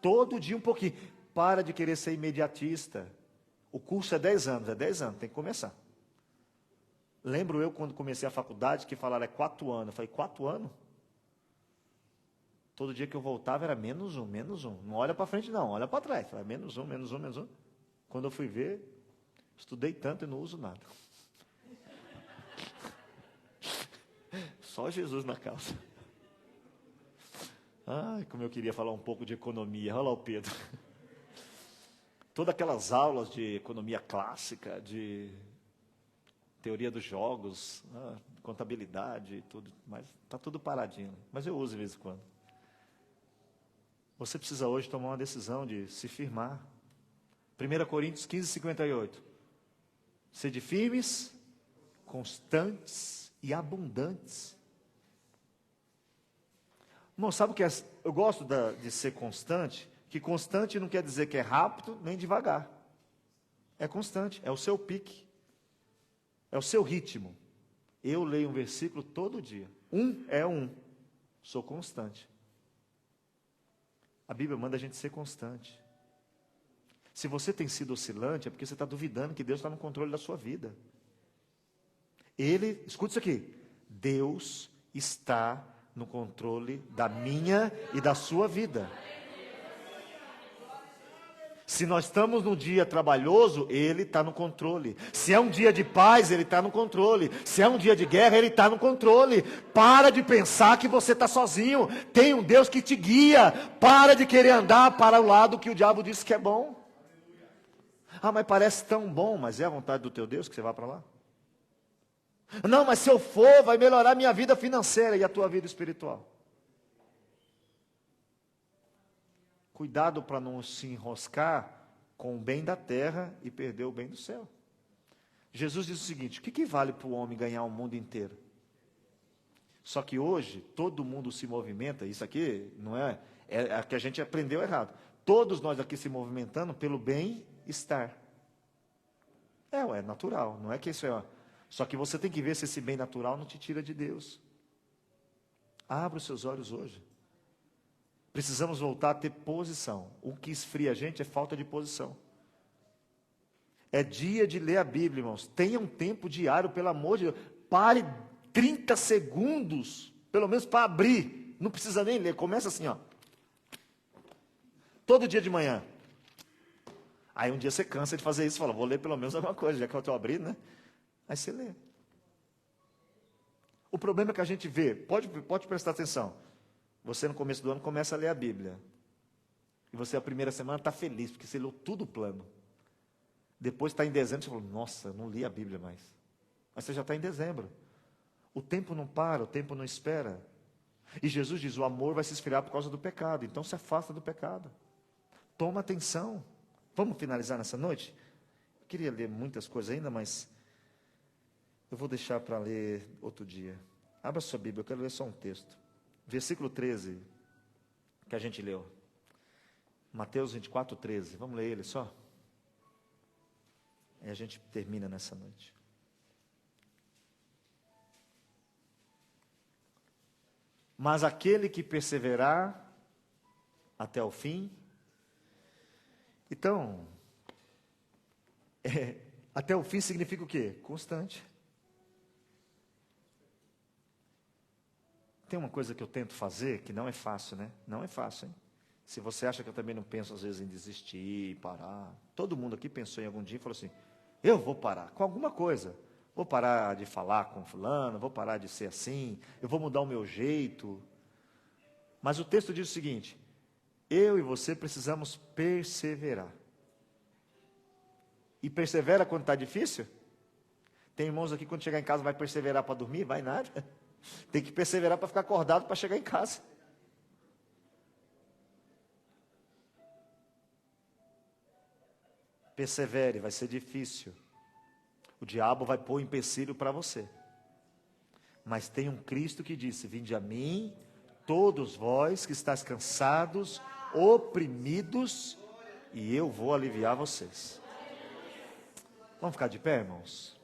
Todo dia um pouquinho. Para de querer ser imediatista. O curso é 10 anos, tem que começar. Lembro eu quando comecei a faculdade que falaram 4 anos. Eu falei, 4 anos? Todo dia que eu voltava era menos um. Não olha para frente não, olha para trás. Falei, menos um. Quando eu fui ver, estudei tanto e não uso nada. Só Jesus na calça. Ai, como eu queria falar um pouco de economia. Olha lá o Pedro. Todas aquelas aulas de economia clássica, de teoria dos jogos, contabilidade e tudo, mas está tudo paradinho. Mas eu uso de vez em quando. Você precisa hoje tomar uma decisão de se firmar. 1 Coríntios 15, 58. Sede firmes, constantes e abundantes. Irmão, sabe o que é eu gosto de ser constante, que constante não quer dizer que é rápido nem devagar. É constante, é o seu pique, é o seu ritmo. Eu leio um versículo todo dia. Sou constante. A Bíblia manda a gente ser constante. Se você tem sido oscilante, é porque você está duvidando que Deus está no controle da sua vida. Escuta isso aqui, Deus está no controle da minha e da sua vida. Se nós estamos num dia trabalhoso, Ele está no controle. Se é um dia de paz, Ele está no controle. Se é um dia de guerra, Ele está no controle. Para de pensar que você está sozinho. Tem um Deus que te guia. Para de querer andar para o lado que o diabo disse que é bom. Ah, mas parece tão bom, mas é a vontade do teu Deus que você vá para lá? Não, mas se eu for, vai melhorar minha vida financeira e a tua vida espiritual. Cuidado para não se enroscar com o bem da terra e perder o bem do céu. Jesus diz o seguinte: o que vale para o homem ganhar o mundo inteiro? Só que hoje, todo mundo se movimenta, isso aqui não é que a gente aprendeu errado. Todos nós aqui se movimentando pelo bem-estar. É natural, não é que isso é... Só que você tem que ver se esse bem natural não te tira de Deus. Abra os seus olhos hoje. Precisamos voltar a ter posição. O que esfria a gente é falta de posição. É dia de ler a Bíblia, irmãos. Tenha um tempo diário, pelo amor de Deus. Pare 30 segundos, pelo menos para abrir. Não precisa nem ler, começa assim, ó. Todo dia de manhã. Aí um dia você cansa de fazer isso, fala, vou ler pelo menos alguma coisa, já que eu estou abrindo, né? Aí você lê. O problema é que a gente vê, pode prestar atenção. Você no começo do ano começa a ler a Bíblia. E você a primeira semana está feliz, porque você leu tudo o plano. Depois está em dezembro, você falou, nossa, eu não li a Bíblia mais. Mas você já está em dezembro. O tempo não para, o tempo não espera. E Jesus diz, o amor vai se esfriar por causa do pecado. Então se afasta do pecado. Toma atenção. Vamos finalizar nessa noite? Eu queria ler muitas coisas ainda, mas eu vou deixar para ler outro dia. Abra sua Bíblia, eu quero ler só um texto. Versículo 13, que a gente leu. Mateus 24, 13. Vamos ler ele só? E a gente termina nessa noite. Mas aquele que perseverar até o fim. Então, até o fim significa o quê? Constante. Tem uma coisa que eu tento fazer que não é fácil, né? Não é fácil, hein? Se você acha que eu também não penso às vezes em desistir, parar. Todo mundo aqui pensou em algum dia e falou assim, eu vou parar com alguma coisa. Vou parar de falar com fulano, vou parar de ser assim, eu vou mudar o meu jeito. Mas o texto diz o seguinte, eu e você precisamos perseverar. E persevera quando está difícil? Tem irmãos aqui, quando chegar em casa, vai perseverar para dormir? Vai nada. Tem que perseverar para ficar acordado para chegar em casa. Persevere, vai ser difícil. O diabo vai pôr empecilho para você. Mas tem um Cristo que disse, vinde a mim, todos vós que estáis cansados, oprimidos, e eu vou aliviar vocês. Vamos ficar de pé, irmãos?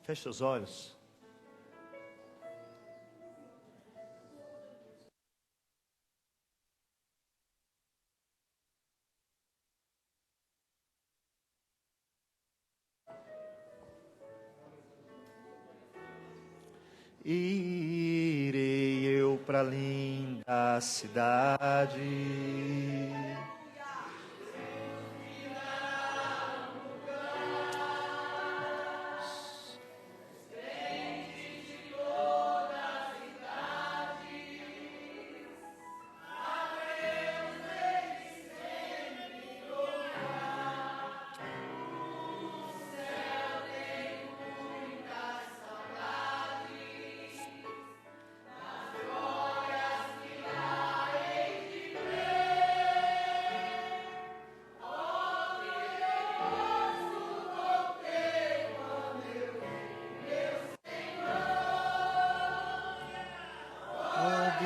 Feche seus olhos. Irei eu para a linda cidade.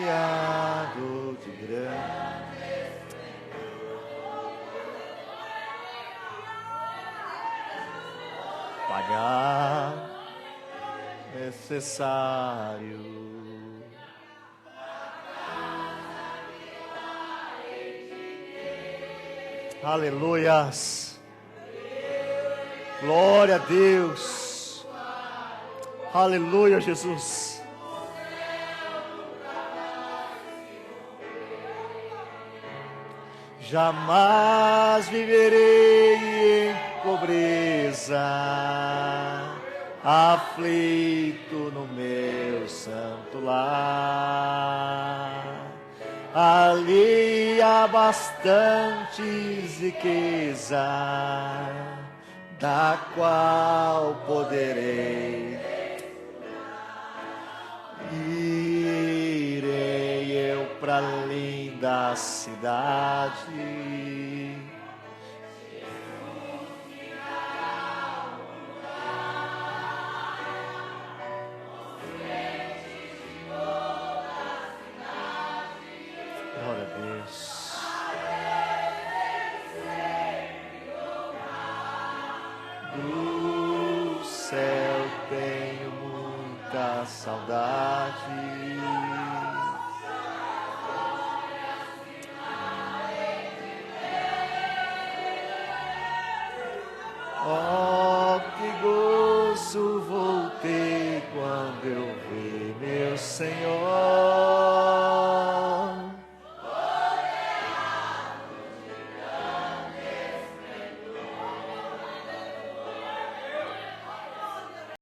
rodeado de grande. Pagar necessário. Aleluias. Glória a Deus. Aleluia, Jesus. Jamais viverei em pobreza, aflito no meu santo lar. Ali há bastantes riqueza, da qual poderei. Irei eu pra linda cidade. Glória a Deus. Do céu tenho muita saudade. Oh, que gozo vou ter quando eu ver meu Senhor.